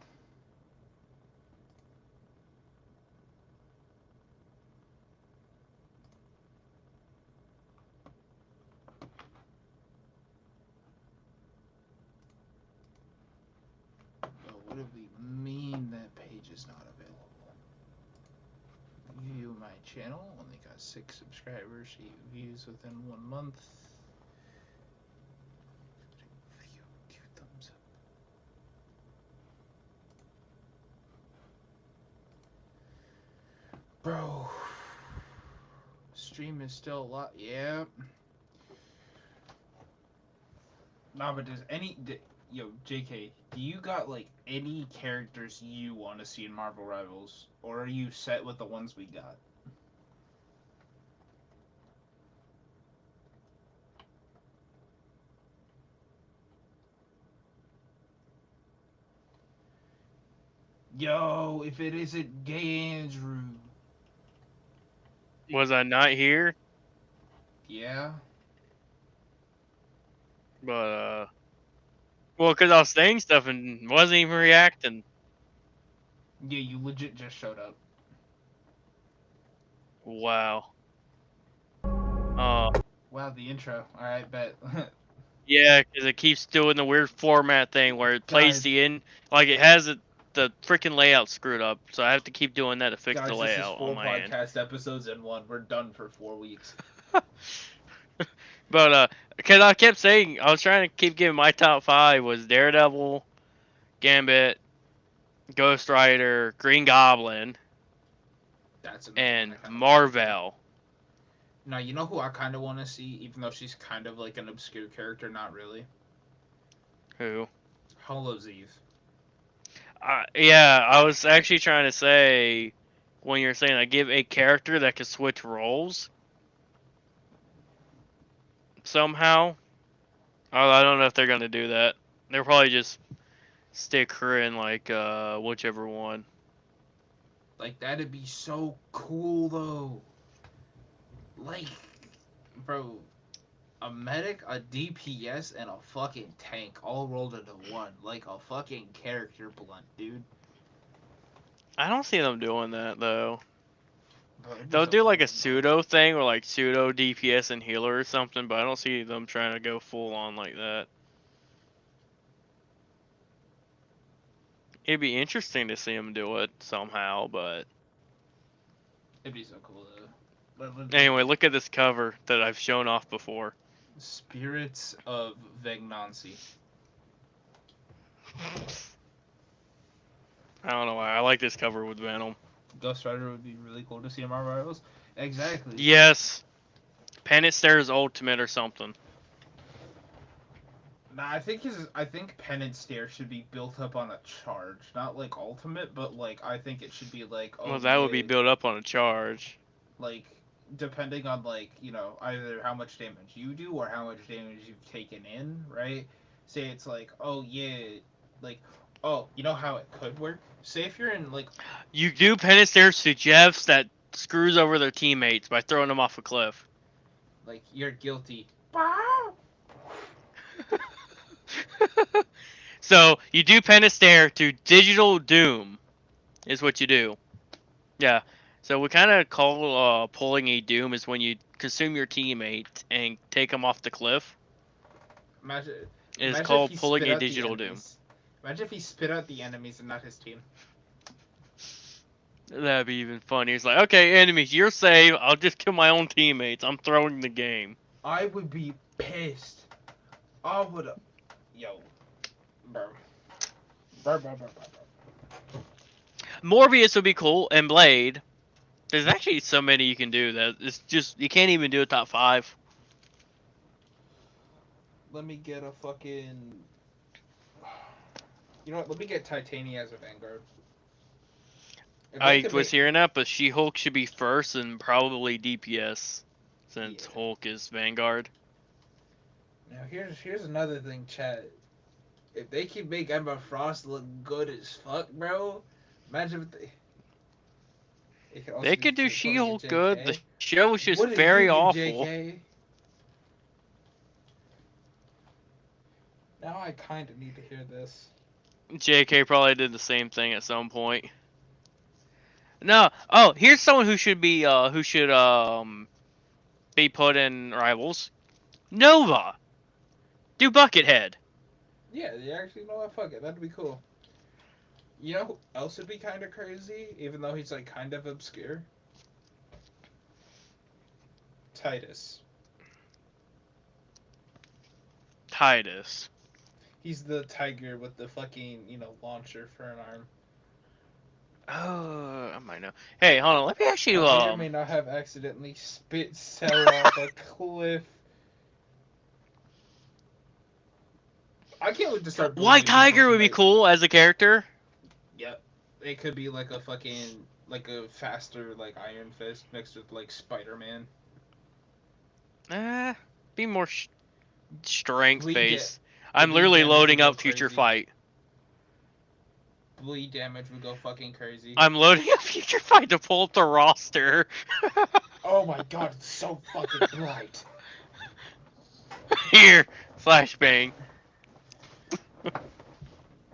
But what do we mean that page is not available? View my channel. Only got 6 subscribers, 8 views within 1 month. Video 2 thumbs up. Bro, stream is still a lot. Yeah. Nah, but does yo, JK, do you got like any characters you want to see in Marvel Rivals, or are you set with the ones we got? Yo, if it isn't Gay Andrew. Was I not here? Yeah. But well, cause I was saying stuff and wasn't even reacting. Yeah, you legit just showed up. Wow. Wow, the intro. Alright, bet. Yeah, cause it keeps doing the weird format thing where it plays Guys. the in, like it has the freaking layout screwed up, so I have to keep doing that to fix the Guys, this is layout 4 on my end. podcast episodes in one. We're done for 4 weeks. But cause I kept saying I was trying to keep giving my top 5 was Daredevil, Gambit, Ghost Rider, Green Goblin, That's another one and I kinda Marvel. Now, you know who I kind of want to see, even though she's kind of like an obscure character, not really? Who? Hollows Eve. Yeah, I was actually trying to say when you're saying I give a character that can switch roles somehow. I don't know if they're gonna do that. They'll probably just stick her in like whichever one. Like, that'd be so cool, though. Like, bro, a medic, a DPS, and a fucking tank all rolled into one. Like a fucking character blunt, dude. I don't see them doing that though. Bro, it'd be They'll so do cool, like a bro. pseudo thing or like pseudo DPS and healer or something, but I don't see them trying to go full on like that. It'd be interesting to see them do it somehow, but It'd be so cool, though. anyway, look at this cover that I've shown off before. Spirits of Vegnancy. I don't know why. I like this cover with Venom. Ghost Rider would be really cool to see in Marvel Rivals. Exactly. Yes. Panic Stairs Ultimate or something. Nah, I think Penance Stare should be built up on a charge, not like ultimate, but like I think it should be like Well, that would be built up on a charge. like depending on like either how much damage you do or how much damage you've taken in, right? Say it's like like you know how it could work. Say if you're in like You do Panic Stairs to Jeffs that screws over their teammates by throwing them off a cliff. you're guilty. So you do Panic Stare to Digital Doom, is what you do. Yeah. So we kind of call pulling a Doom is when you consume your teammate and take them off the cliff. Imagine It's if called he pulling spit a out the Digital Doom. enemies. Imagine if he spit out the enemies and not his team. That'd be even funny. It's like, okay, enemies, you're safe. I'll just kill my own teammates. I'm throwing the game. I would be pissed. I would. Yo. Bro. Bro. Morbius would be cool, and Blade. There's actually so many you can do that it's just you can't even do a top 5. Let me get a fucking. You know what? Let me get Titania as a Vanguard. If they I could was make- hearing that, but She-Hulk should be first and probably DPS, since Yeah. Hulk is Vanguard. Now here's another thing, chat. If they can make Emma Frost look good as fuck, bro, imagine if they. They could do She-Hulk good. The show was just What is very digging, awful. JK? Now I kind of need to hear this. JK probably did the same thing at some point. No, here's someone who should be be put in Rivals. Nova. Do Buckethead. Yeah, they actually know what. Fuck it, that'd be cool. You know who else would be kind of crazy, even though he's like kind of obscure? Titus. Titus. He's the tiger with the fucking launcher for an arm. Oh, I might know. Hey, hold on. Let me actually I may or may not have accidentally spit Cell off a cliff. I can't wait to start. White Tiger would be cool as a character. Yep. It could be like a fucking a faster Iron Fist mixed with Spider-Man. Be more strength We based. get- I'm we literally get loading real up Future crazy. Fight. bleed damage would go fucking crazy. I'm loading a future fight to pull up the roster. Oh my god, it's so fucking bright. Here, flashbang.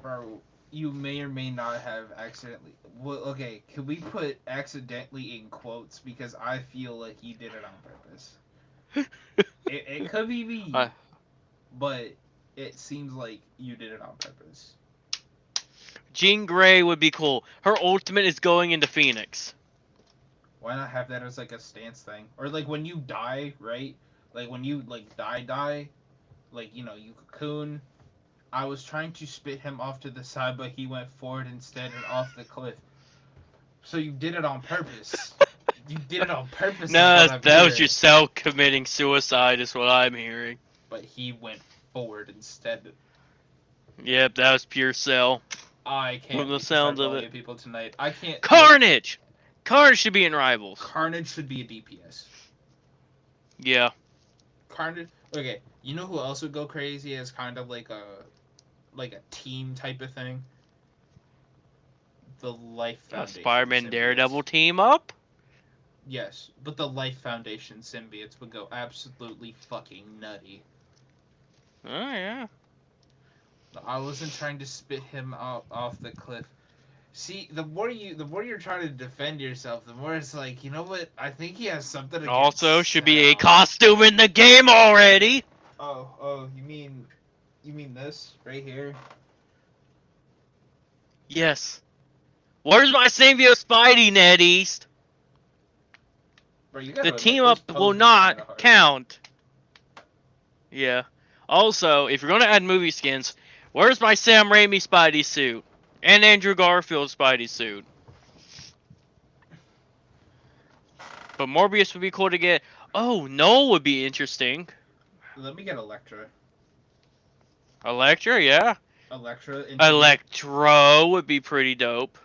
Bro, you may or may not have accidentally. Well, okay, could we put accidentally in quotes because I feel like you did it on purpose. It could be me, Uh. but it seems like you did it on purpose. Jean Grey would be cool. Her ultimate is going into Phoenix. Why not have that as like a stance thing? Or like when you die, right? Like when you like die, like you know, you cocoon. I was trying to spit him off to the side, but he went forward instead and off the cliff. So you did it on purpose. You did it on purpose. No, is what I'm that was hearing. yourself committing suicide, is what I'm hearing. But he went forward instead. Yep, that was pure cell. I can't. From the wait to sounds start of bullying it. people tonight. I can't. Carnage! Carnage should be in Rivals. Carnage should be a DPS. Yeah. Carnage. Okay, you know who else would go crazy as kind of like a team type of thing? The Life Foundation. Spider-Man symbiotes. Daredevil team up? Yes, but the Life Foundation symbiotes would go absolutely fucking nutty. Oh, yeah. I wasn't trying to spit him off the cliff. See, the more you're trying to defend yourself, the more it's like, you know what? I think he has something against Also, should be a Sal. costume in the game already! Oh, you mean this right here? Yes. Where's my symbiote Spidey, Ned East? Bro, you The gotta team admit, up this will pose is not kinda hard. count. Yeah. Also, if you're gonna add movie skins, where's my Sam Raimi Spidey suit? And Andrew Garfield Spidey suit? But Morbius would be cool to get. Oh, Noel would be interesting. Let me get Electra. Electra, yeah. Electra. Electro would be pretty dope.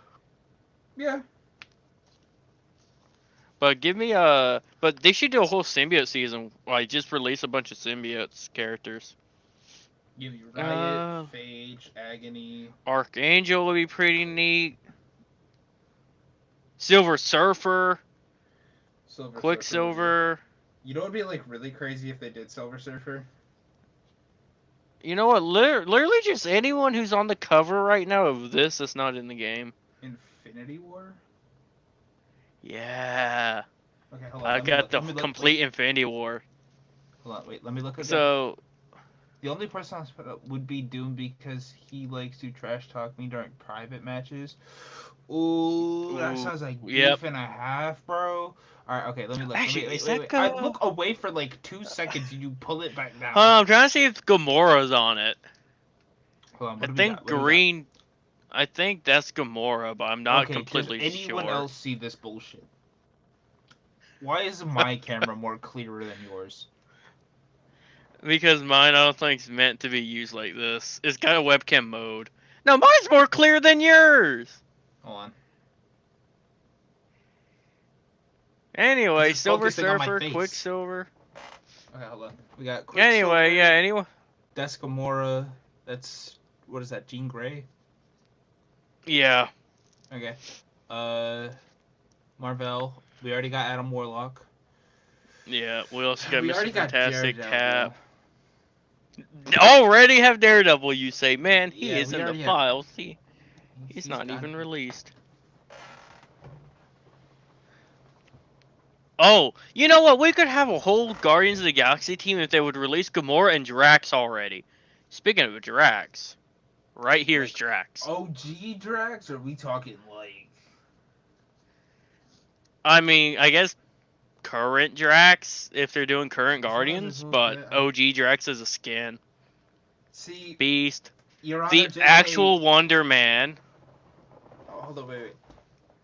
Yeah. But give me a. But they should do a whole symbiote season. Like, just release a bunch of symbiotes characters. Give you Riot, Phage, Agony. Archangel would be pretty neat. Silver Surfer. Silver Surfer. Quicksilver. You know what would be like really crazy if they did Silver Surfer? You know what? Literally just anyone who's on the cover right now of this that's not in the game. Infinity War? Yeah. Okay, hold on. I got the let me look, complete wait. Infinity War. Hold on, wait. Let me look at So, the only person I'll put up would be Doom because he likes to trash talk me during private matches. Ooh, that sounds like beef yep. and a half, bro. Alright, okay, let me look. Actually, wait. that I look away for like 2 seconds and you pull it back down. I'm trying to see if Gamora's on it. Hold on, I what do we think got? What do we got? green. I think that's Gamora, but I'm not completely does anyone sure. else see this bullshit? Why is my camera more clearer than yours? Because mine, I don't think, is meant to be used like this. It's got a webcam mode. No, mine's more clear than yours. Hold on. Anyway, It's Silver focusing on my Surfer, face. Quicksilver. Okay, hold on. We got Quicksilver. Anyway, yeah, anyway. That's Gamora. That's what is that? Jean Grey. Yeah. Okay. Marvel. We already got Adam Warlock. Yeah, we also got We Mr. already got Fantastic, Daredevil. Cap. Already have Daredevil, you say. Man, he Yeah, is we in already the have- files. He's not got even it. released. Oh, you know what? We could have a whole Guardians of the Galaxy team if they would release Gamora and Drax already. Speaking of Drax, right here's Like, Drax. OG Drax? Or are we talking like? I mean, I guess current Drax if they're doing current As long as Guardians, it's but okay, OG Drax is a skin. See, Beast. Your Honor, The JK... actual Wonder Man. Oh, hold on, wait.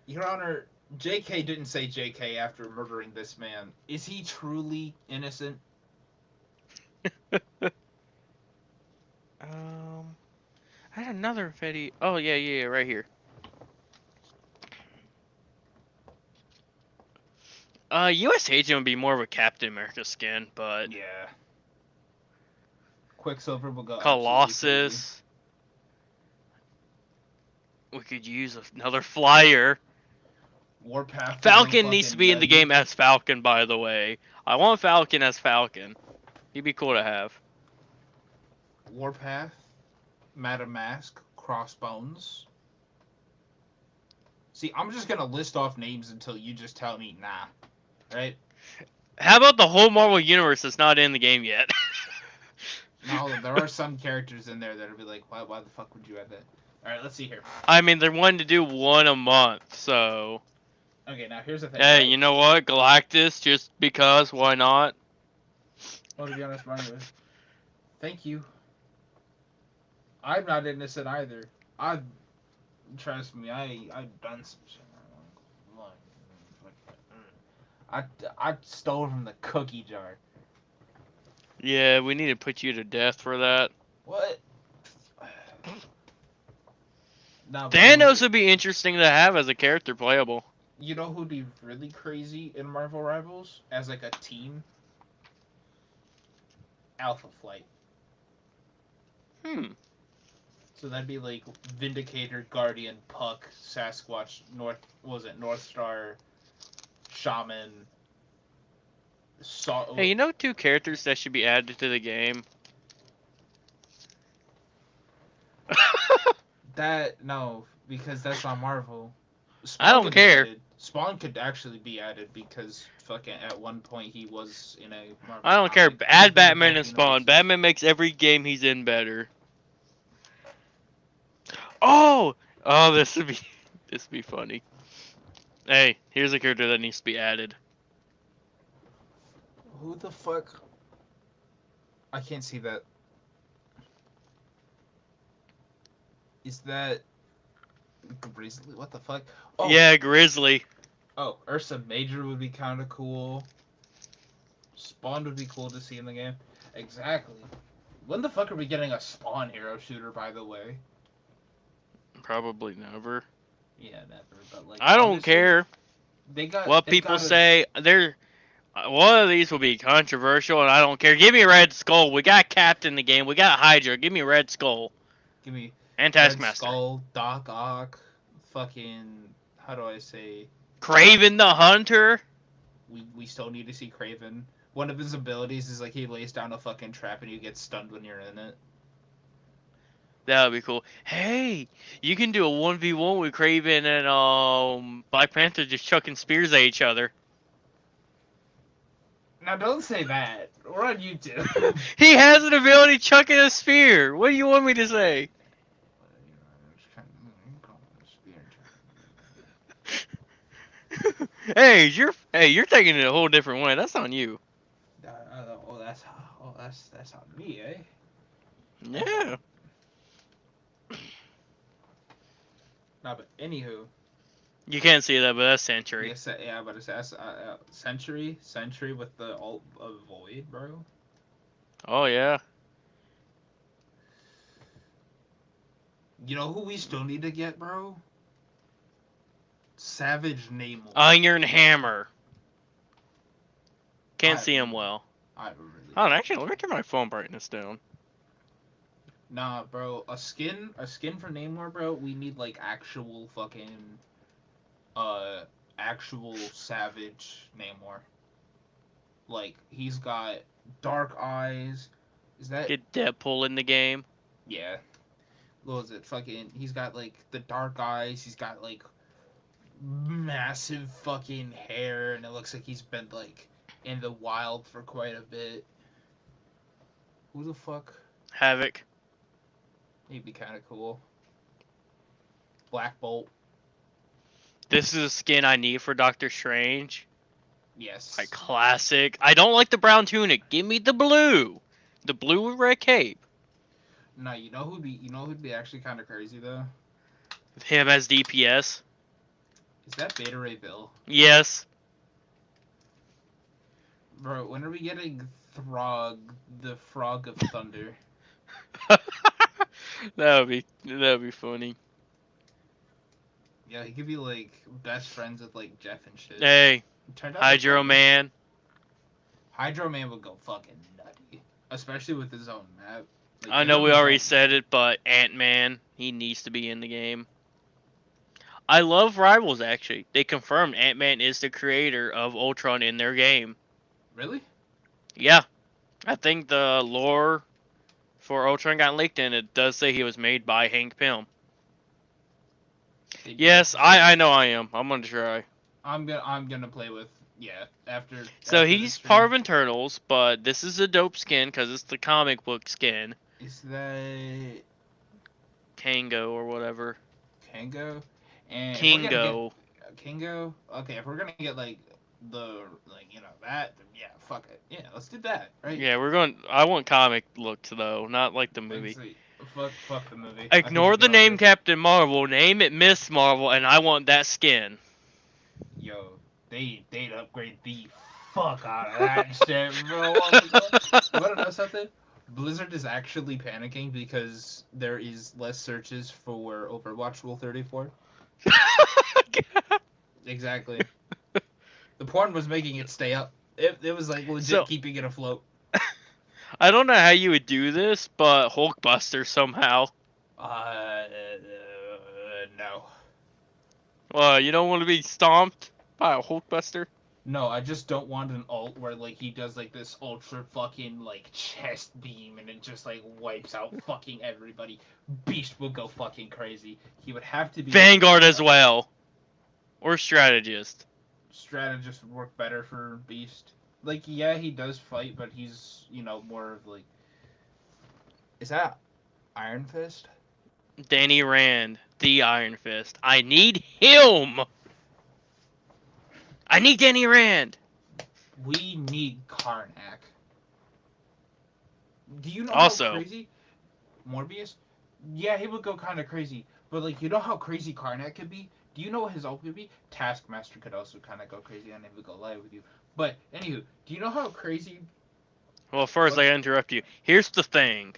Your Honor, JK didn't say JK after murdering this man. Is he truly innocent? I had another Fetty. Oh, yeah, right here. US Agent would be more of a Captain America skin, but Yeah. Quicksilver will go Colossus. We could use another flyer. Warpath. Falcon needs to be in the game as Falcon, by the way. I want Falcon as Falcon. He'd be cool to have. Warpath, Madam Mask, Crossbones. See, I'm just gonna list off names until you just tell me nah. Right? How about the whole Marvel Universe that's not in the game yet? No, there are some characters in there that'll be like, why the fuck would you add that? Alright, let's see here. I mean, they're wanting to do one a month, so... Okay, now here's the thing. Hey, right? you know what? Galactus, just because, why not? Well, to be honest, thank you. I'm not innocent either. Trust me, I've done some shit. I stole from the cookie jar. Yeah, we need to put you to death for that. What? Nah, but Thanos would be interesting to have as a character playable. you know who'd be really crazy in Marvel Rivals as like a team? Alpha Flight. Hmm. So that'd be like Vindicator, Guardian, Puck, Sasquatch, North Star, Shaman. Hey, you know 2 characters that should be added to the game? No, because that's not Marvel. I don't could be care. added. Spawn could actually be added because fucking at one point he was in a Marvel I don't care. comic. He's Add been in Batman both and Spawn. universes. Batman makes every game he's in better. Oh! Oh, this would be funny. Hey, here's a character that needs to be added. Who the fuck? I can't see that. Is that Grizzly? What the fuck? Oh, Yeah, Grizzly. Oh, Ursa Major would be kind of cool. Spawn would be cool to see in the game. Exactly. When the fuck are we getting a Spawn hero shooter, by the way? Probably never. Yeah, never. But like, I don't honestly, care They got what they people gotta- say. One of these will be controversial, and I don't care. Give me a Red Skull. We got Captain in the game. We got Hydra. Give me a Red Skull. Give me And Red Taskmaster. Skull, Doc Ock, fucking. How do I say? Craven the Hunter. We still need to see Craven. One of his abilities is like he lays down a fucking trap and you get stunned when you're in it. That would be cool. Hey, you can do a 1v1 with Craven and Black Panther just chucking spears at each other. Now don't say that. We're on YouTube. He has an ability chucking a spear. What do you want me to say? Hey, you're taking it a whole different way. That's on you. That's on me, eh? Yeah. Nah, but anywho. You can't see that, but that's Century. Yeah, but it's Century with the alt of Void, bro. Oh yeah. You know who we still need to get, bro? Savage Namor. Iron Hammer. Can't I- see him well. I really. Oh, actually, let me turn my phone brightness down. Nah, bro. A skin for Namor, bro. We need like actual fucking, actual Savage Namor. Like he's got dark eyes. Is that? Get Deadpool in the game. Yeah. What was it? Fucking. He's got like the dark eyes. He's got like massive fucking hair, and it looks like he's been like in the wild for quite a bit. Who the fuck? Havoc. He'd be kind of cool. Black Bolt. This is a skin I need for Doctor Strange. Yes. Like classic. I don't like the brown tunic. Give me the blue. The blue with red cape. No, you know who'd be actually kind of crazy though? Him as DPS. Is that Beta Ray Bill? Yes. Bro, when are we getting Throg, the Frog of Thunder? That would be funny. Yeah, he could be like best friends with like Jeff and shit. Hey, Turned out Hydro Man. Hydro Man would go fucking nutty, especially with his own map. Like, I give know him we his already own- said it, but Ant-Man, he needs to be in the game. I love Rivals, actually. They confirmed Ant-Man is the creator of Ultron in their game. Really? Yeah. I think the lore for Ultron got leaked, and it does say he was made by Hank Pym. They do Yes, have to say I that. know I am. I'm gonna try. I'm gonna play with after. So after he's this stream. part of Eternals, but this is a dope skin because it's the comic book skin. Is that Kango or whatever. Kango? And if we're gonna Kingo. get Kingo. Okay, if we're gonna get like that, then yeah, fuck it. Yeah, let's do that. Right? Yeah, we're going. I want comic looks though, not like the movie. Basically, fuck the movie. Ignore the name Captain Marvel, name it Miss Marvel, and I want that skin. Yo, they'd upgrade the fuck out of that shit, bro. You wanna know something? Blizzard is actually panicking because there is less searches for Overwatch Rule 34. Exactly. The porn was making it stay up. It was like legit keeping it afloat. I don't know how you would do this, but Hulkbuster somehow. No. Well, you don't want to be stomped by a Hulkbuster? No, I just don't want an ult where like he does like this ultra fucking like chest beam and it just like wipes out fucking everybody. Beast would go fucking crazy. He would have to be Vanguard as well. Or Strategist. Strategist would work better for Beast. Like yeah, he does fight, but he's more of like. Is that Iron Fist? Danny Rand, the Iron Fist. I need him! I need Danny Rand! We need Karnak. Do you know Also- how crazy Morbius? Yeah, he would go kind of crazy, but like you know how crazy Karnak could be? Do you know what his ult could be? Taskmaster could also kind of go crazy and he would go live with you. But anywho, do you know how crazy? Well, first, I interrupt you. Here's the thing.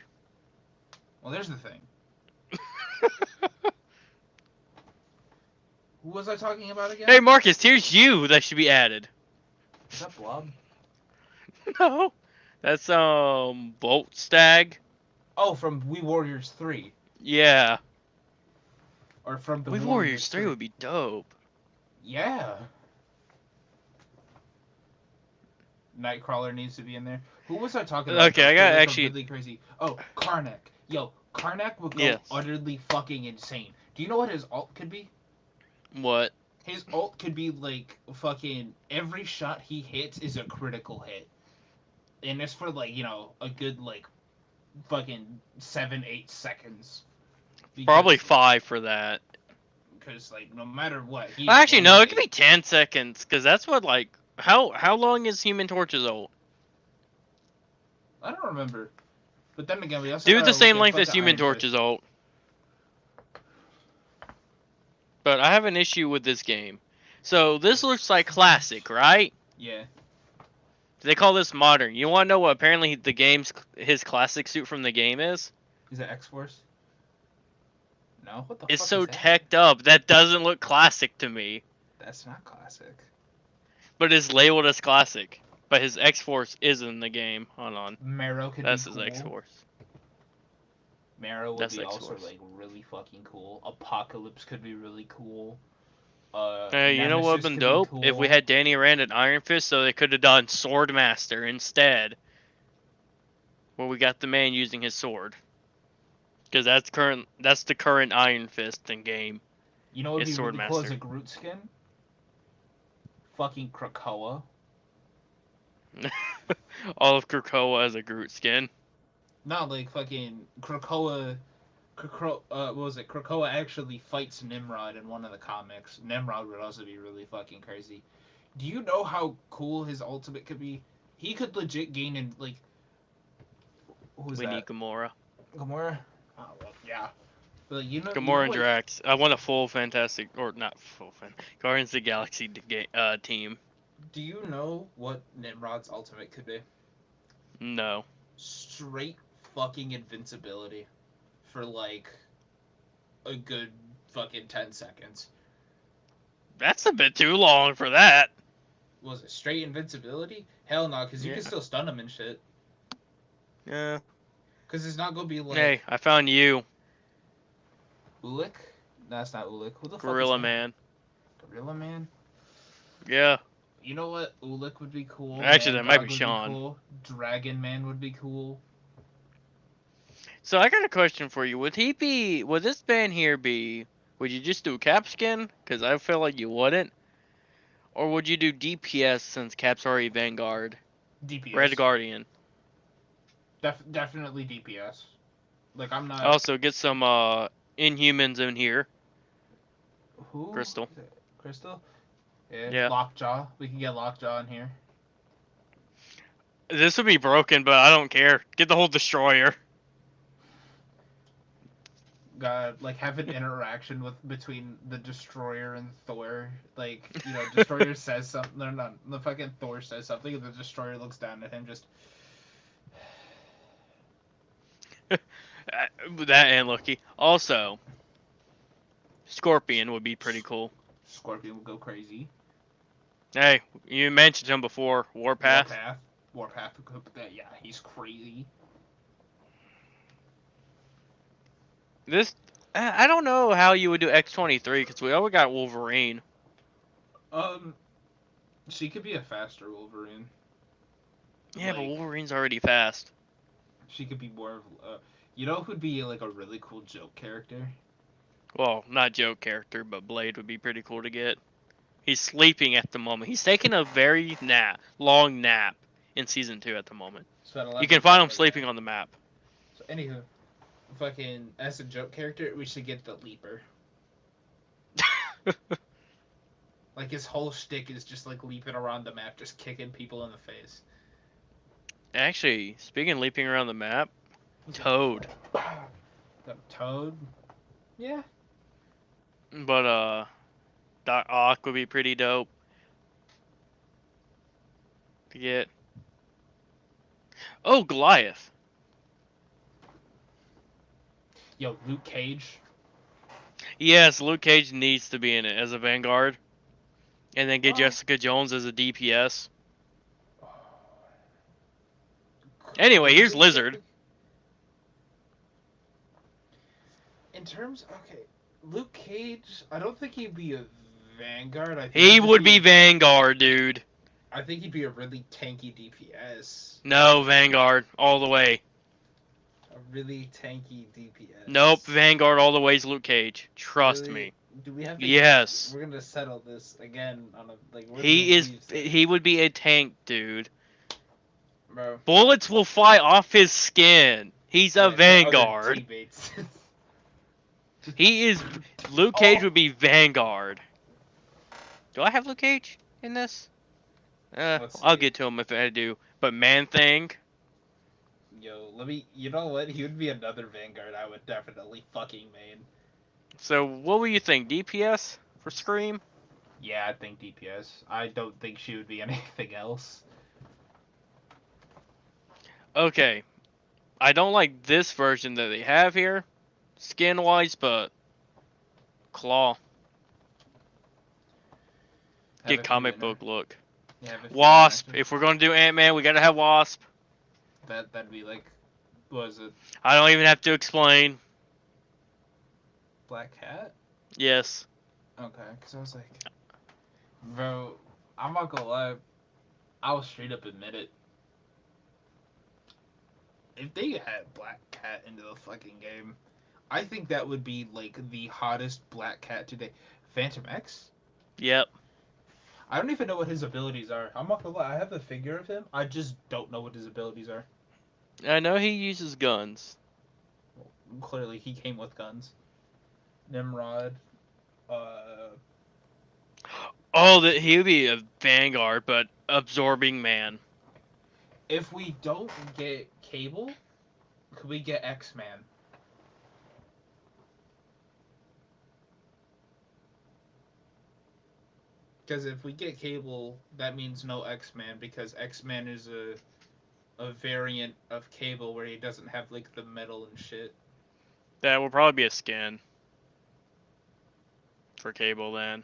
Well, there's the thing. Who was I talking about again? Hey, Marcus, here's you that should be added. Is that Blob? No. That's, Bolt Stag. Oh, from We Warriors 3. Yeah. Or from the We Warriors 3 would be dope. Yeah. Nightcrawler needs to be in there. Who was I talking about? Okay, I got That would go actually- really crazy. Oh, Karnak. Yo, Karnak would go Yes. utterly fucking insane. Do you know what his ult could be? What? His ult could be like fucking every shot he hits is a critical hit. And it's for like, a good like fucking 7-8 seconds. Probably 5 for that. Because like no matter what Actually, no, it could be 10 seconds, because that's what, like, how long is Human Torch's ult? I don't remember. But then again, we also Do gotta the look same at length as fucking Human Iron Fist. Torch's ult. But I have an issue with this game. So, this looks like classic, right? Yeah. They call this modern. You want to know what apparently his classic suit from the game is? Is it X-Force? No? What the It's fuck so is that? teched up. That doesn't look classic to me. That's not classic. But it's labeled as classic. But his X-Force is in the game. Hold on. Marrow could That's be his cool. X-Force. Marrow would That's be also X-Force. like really fucking cool. Apocalypse could be really cool. Hey, you know what would have Nemesis been could be dope? cool. If we had Danny Rand and Iron Fist, so they could have done Swordmaster instead. Where we got the man using his sword. Because that's the current Iron Fist in game. You know what would be it's really cool as Swordmaster. a Groot skin? Fucking Krakoa. All of Krakoa as a Groot skin. Not like fucking Krakoa. What was it? Krakoa actually fights Nimrod in one of the comics. Nimrod would also be really fucking crazy. Do you know how cool his ultimate could be? He could legit gain in like. Who's We that? need Gamora. Gamora. Oh well, yeah. But Gamora and like, Drax. I want a full Fantastic, or not full Guardians of the Galaxy team. Do you know what Nimrod's ultimate could be? No. Straight fucking invincibility for like a good fucking 10 seconds. That's a bit too long for that. Was it straight invincibility? Hell no, because you can still stun him and shit. Yeah. Because it's not gonna be like Hey, I found you. Ulik. That's not Ulik. Who the fuck Gorilla is that? Man. Gorilla Man? Yeah. You know what? Ulik would be cool. Actually, that might be Mandog would Sean. cool. Dragon Man would be cool. So I got a question for you. Would this band here be, would you just do Cap skin? Because I feel like you wouldn't. Or would you do DPS since Cap's already Vanguard? DPS. Red Guardian. Definitely DPS. Like, I'm not... Also, get some Inhumans in here. Who? Crystal. Crystal? Yeah. Yeah. Lockjaw. We can get Lockjaw in here. This would be broken, but I don't care. Get the whole Destroyer. Like, have an interaction between the Destroyer and Thor. Like, you know, Destroyer says something. No, no, the fucking Thor says something, and the Destroyer looks down at him, just... That and Lucky. Also, Scorpion would be pretty cool. Scorpion would go crazy. Hey, you mentioned him before. Warpath. Warpath would go... Yeah, he's crazy. This, I don't know how you would do X-23 because we already got Wolverine. She could be a faster Wolverine. Yeah, but Like- Wolverine's already fast. She could be more of... you know who'd be, like, a really cool joke character? Well, not joke character, but Blade would be pretty cool to get. He's sleeping at the moment. He's taking a very long nap in season 2 at the moment. You can find him sleeping on the map. So, anywho, fucking, as a joke character, we should get the Leaper. Like, his whole shtick is just, like, leaping around the map, just kicking people in the face. Actually, speaking of leaping around the map, Toad. The Toad? Yeah. But, Doc Ock would be pretty dope to get. Oh, Goliath. Yo, Luke Cage. Yes, Luke Cage needs to be in it as a Vanguard. And then get Oh. Jessica Jones as a DPS. Anyway, here's Lizard. In terms, okay, Luke Cage, I don't think he'd be a Vanguard. I think He he'd would be Vanguard, dude. I think he'd be a really tanky DPS. No, Vanguard, all the way. A really tanky DPS. Nope, Vanguard all the way is Luke Cage. Trust Really? me. Do we have to? Yes. We're gonna settle this again on a like. He would be a tank, dude. Bro. Bullets will fly off his skin. He's a Yeah, the other Vanguard. teammates. He is. Luke Cage Oh. would be Vanguard. Do I have Luke Cage in this? Let's I'll see. get to him if I do. But Man Thing. Yo, let me. You know what? He would be another Vanguard. I would definitely fucking main. So what would you think? DPS for Scream? Yeah, I think DPS. I don't think she would be anything else. Okay. I don't like this version that they have here, skin wise, but Claw. Have Get a comic few in her. book look. Yeah, have a few Wasp. interactions. If we're gonna do Ant-Man, we gotta have Wasp. That'd be like, what was it? I don't even have to explain. Black Cat? Yes. Okay, because I was like, bro, I'm not gonna lie, I'll straight up admit it. If they had Black Cat into the fucking game, I think that would be like the hottest Black Cat today. Phantom X? Yep. I don't even know what his abilities are. I'm not gonna lie, I have the figure of him. I just don't know what his abilities are. I know he uses guns. Well, clearly, he came with guns. Nimrod. Oh, that he would be a Vanguard, but absorbing man. If we don't get Cable, could we get X-Man? Because if we get Cable, that means no X-Man, because X-Man is a variant of Cable where he doesn't have, like, the metal and shit. That will probably be a skin for Cable then.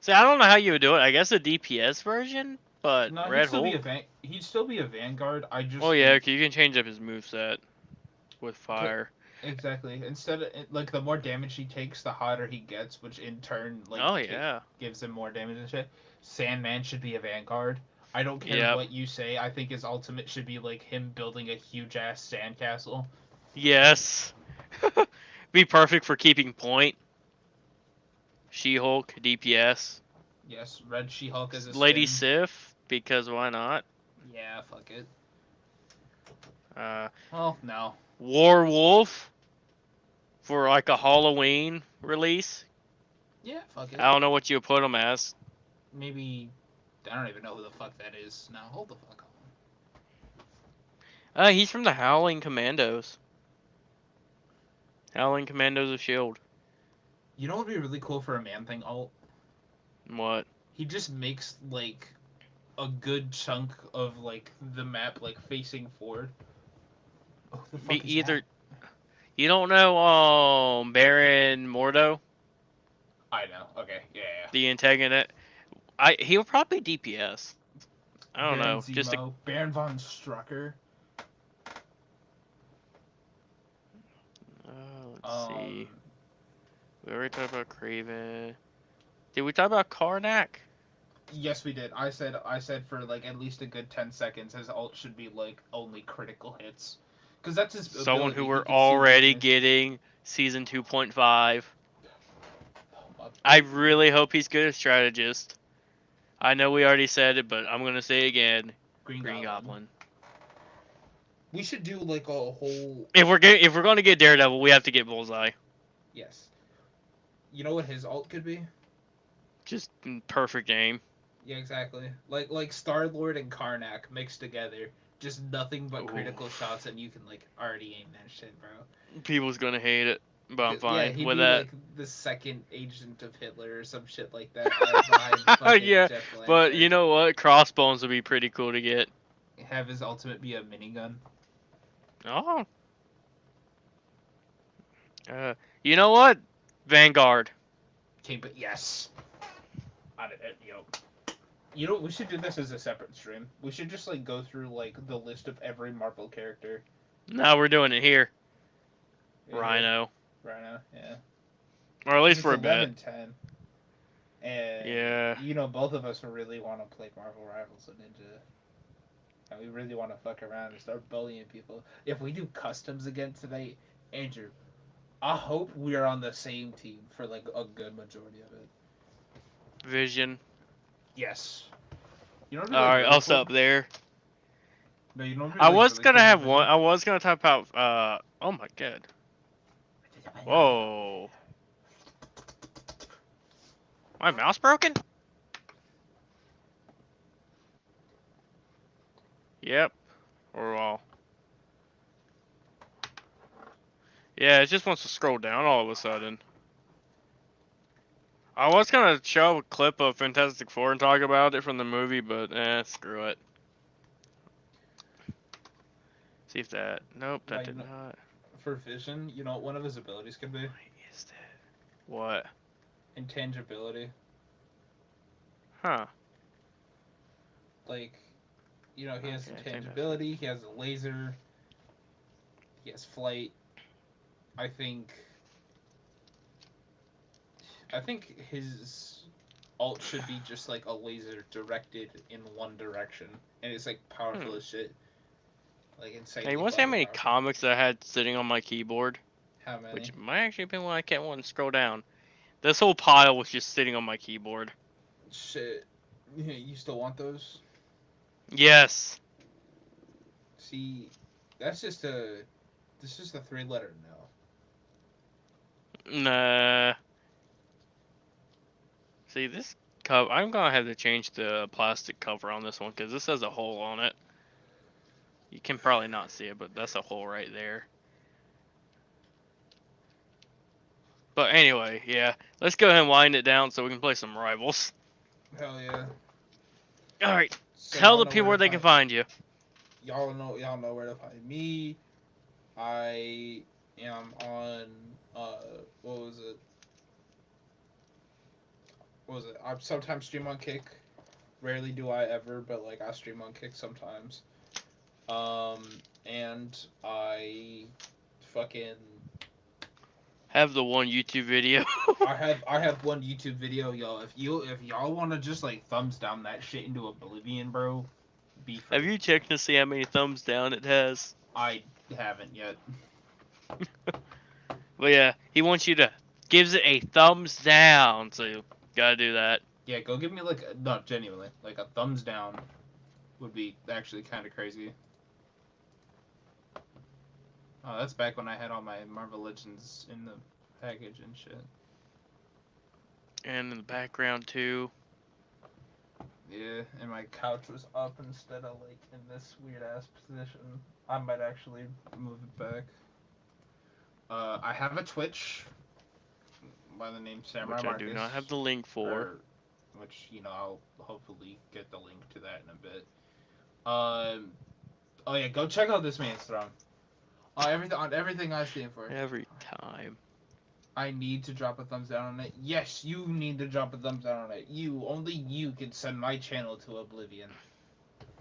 See, I don't know how you would do it. I guess a DPS version, but No, Red Hulk. he'd still be a Vanguard. I just Oh yeah, think- okay, you can change up his moveset with fire. Exactly. Instead of like the more damage he takes, the hotter he gets, which in turn like Oh yeah. gives him more damage and shit. Sandman should be a Vanguard. I don't care Yep. what you say. I think his ultimate should be like him building a huge ass sandcastle. Yes. Be perfect for keeping point. She-Hulk, DPS. Yes, Red She-Hulk as a Lady skin. Sif, because why not? Yeah, fuck it. Uh, Well, no. Warwolf for like a Halloween release. Yeah, fuck it. I don't know what you put him as. Maybe I don't even know who the fuck that is. Now hold the fuck on. He's from the Howling Commandos. Howling Commandos of Shield. You know what would be really cool for a Man Thing ult? What? He just makes like a good chunk of like the map like facing forward. Oh, the fuck Be is either. that? You don't know Baron Mordo, I know. Okay. Yeah. the antagonist. He'll probably DPS. I don't Baron know. Just a, Zemo, Baron von Strucker. let's see. We already talked about Craven. Did we talk about Karnak? Yes, we did. I said for like at least a good 10 seconds, his ult should be like only critical hits, because that's his Someone ability. who He we're can see already weakness. getting season 2.5. Oh, I really hope he's good at strategist. I know we already said it, but I'm gonna say it again. Green Goblin. We should do like a whole. If we're gonna get Daredevil, we have to get Bullseye. Yes. You know what his ult could be? Just perfect aim. Yeah, exactly. Like Star Lord and Karnak mixed together. Just nothing but critical shots, and you can like already aim that shit, bro. People's gonna hate it, but I'm Yeah, fine he'd with be that. like the second agent of Hitler or some shit like that. Behind fucking Yeah, Jeff but you Blanchard. know what? Crossbones would be pretty cool to get. Have his ultimate be a minigun. Oh. You know what? Vanguard. But yes. Yo. You know, we should do this as a separate stream. We should just like go through like the list of every Marvel character. Now we're doing it here. Yeah, Rhino. Rhino, yeah. Or at least It's for a bit. 11:10. And Yeah. you know, both of us really want to play Marvel Rivals of Ninja. And we really want to fuck around and start bullying people. If we do customs again tonight, Andrew, I hope we are on the same team for like a good majority of it. Vision. Yes. You know what would be, All like, right, really I'll cool? stop there. No, you know what would be, I like, was really gonna cool have Vision? one. I was gonna talk about. Oh my god. Whoa. My mouse broken? Yep. Or all. Yeah, it just wants to scroll down all of a sudden. I was gonna show a clip of Fantastic Four and talk about it from the movie, but screw it. See if that. Nope, that did not. For Vision, you know what one of his abilities could be? Why is that? What? Intangibility. Huh. Like, you know, he has Okay, intangibility, he has a laser, he has flight. I think his ult should be just like a laser directed in one direction, and it's like powerful as shit. Like insanely. Hey, you want to see how many powerful. comics I had sitting on my keyboard? How many? Which might actually be when I can't want to scroll down. This whole pile was just sitting on my keyboard. Shit. You still want those? Yes. See, that's just a 3-letter no. Nah. See, this cover, I'm going to have to change the plastic cover on this one because this has a hole on it. You can probably not see it, but that's a hole right there. But anyway, yeah. Let's go ahead and wind it down so we can play some Rivals. Hell yeah. Alright. So Tell the people where they can find you. Y'all know where to find me. I am on what was it? I sometimes stream on Kick. Rarely do I ever, but like I stream on Kick sometimes. And I fucking have the one YouTube video. I have one YouTube video, yo. If y'all want to just like thumbs down that shit into oblivion, bro, be free. Have you checked to see how many thumbs down it has? I haven't yet. But yeah, he wants you to gives it a thumbs down, so you gotta do that. Yeah, go give me like no, genuinely, like a thumbs down would be actually kind of crazy. Oh, that's back when I had all my Marvel Legends in the package and shit. And in the background too. Yeah, and my couch was up instead of like in this weird ass position. I might actually move it back. I have a Twitch by the name SamuraiMarkus. Which I do not have the link for. Which, you know, I'll hopefully get the link to that in a bit. Oh yeah, go check out this man's throne. Everything I stand for. Every time. I need to drop a thumbs down on it. Yes, you need to drop a thumbs down on it. Only you can send my channel to oblivion.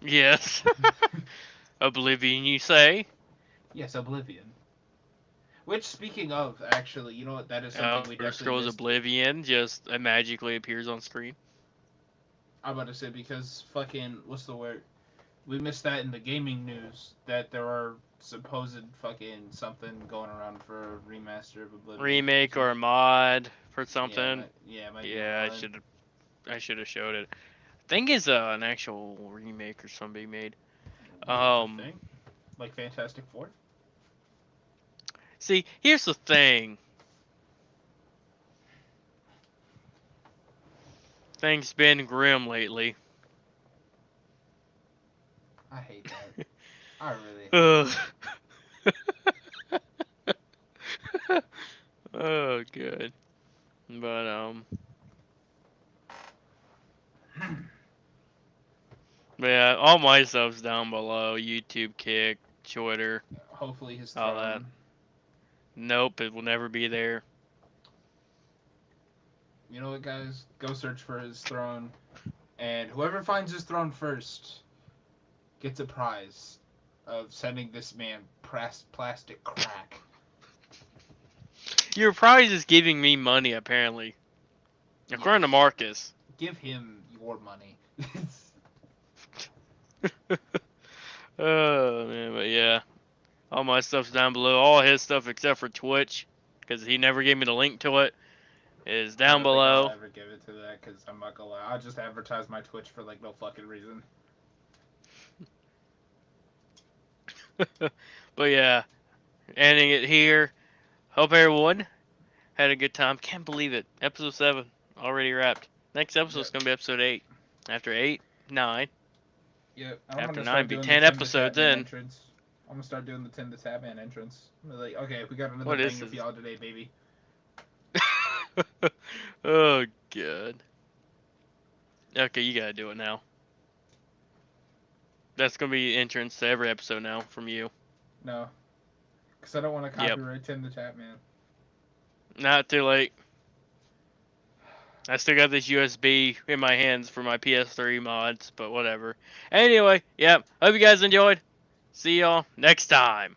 Yes. Oblivion, you say? Yes, oblivion. Which, speaking of, actually, you know what? That is something we definitely Scrolls missed. Oblivion just magically appears on screen. I'm about to say, because fucking, what's the word? We missed that in the gaming news, that there are supposed fucking something going around for a remaster of Oblivion. Remake or a mod for something. Yeah, I should have showed it. I think it's an actual remake or something made. Like Fantastic Four? See, here's the thing. Things been grim lately. I hate that. I really hate Ugh. Oh, good. But yeah, all my stuff's down below. YouTube, Kick, Twitter. Hopefully his All throne. that. Nope, it will never be there. You know what, guys? Go search for his throne, and whoever finds his throne first gets a prize of sending this man plastic crack. Your prize is giving me money, apparently. According to Marcus. Give him your money. Oh, man, but yeah. All my stuff's down below. All his stuff except for Twitch, because he never gave me the link to it, is down below. I'll ever give it to that, because I'm not gonna lie. I'll just advertise my Twitch for, like, no fucking reason. But yeah, ending it here. Hope everyone had a good time. Can't believe it. Episode 7 already wrapped. Next episode's gonna be episode 8. After 8, 9. Yep. After 9 be 10 episodes in. I'm gonna start doing the Tim the Tapman entrance. Like, okay, we got another What is banger for this? y'all today, baby. Oh, good. Okay, you gotta do it now. That's gonna be entrance to every episode now from you. No. Because I don't want to copyright Tim the Tapman. Not too late. I still got this USB in my hands for my PS3 mods, but whatever. Anyway, yep. Hope you guys enjoyed. See y'all next time.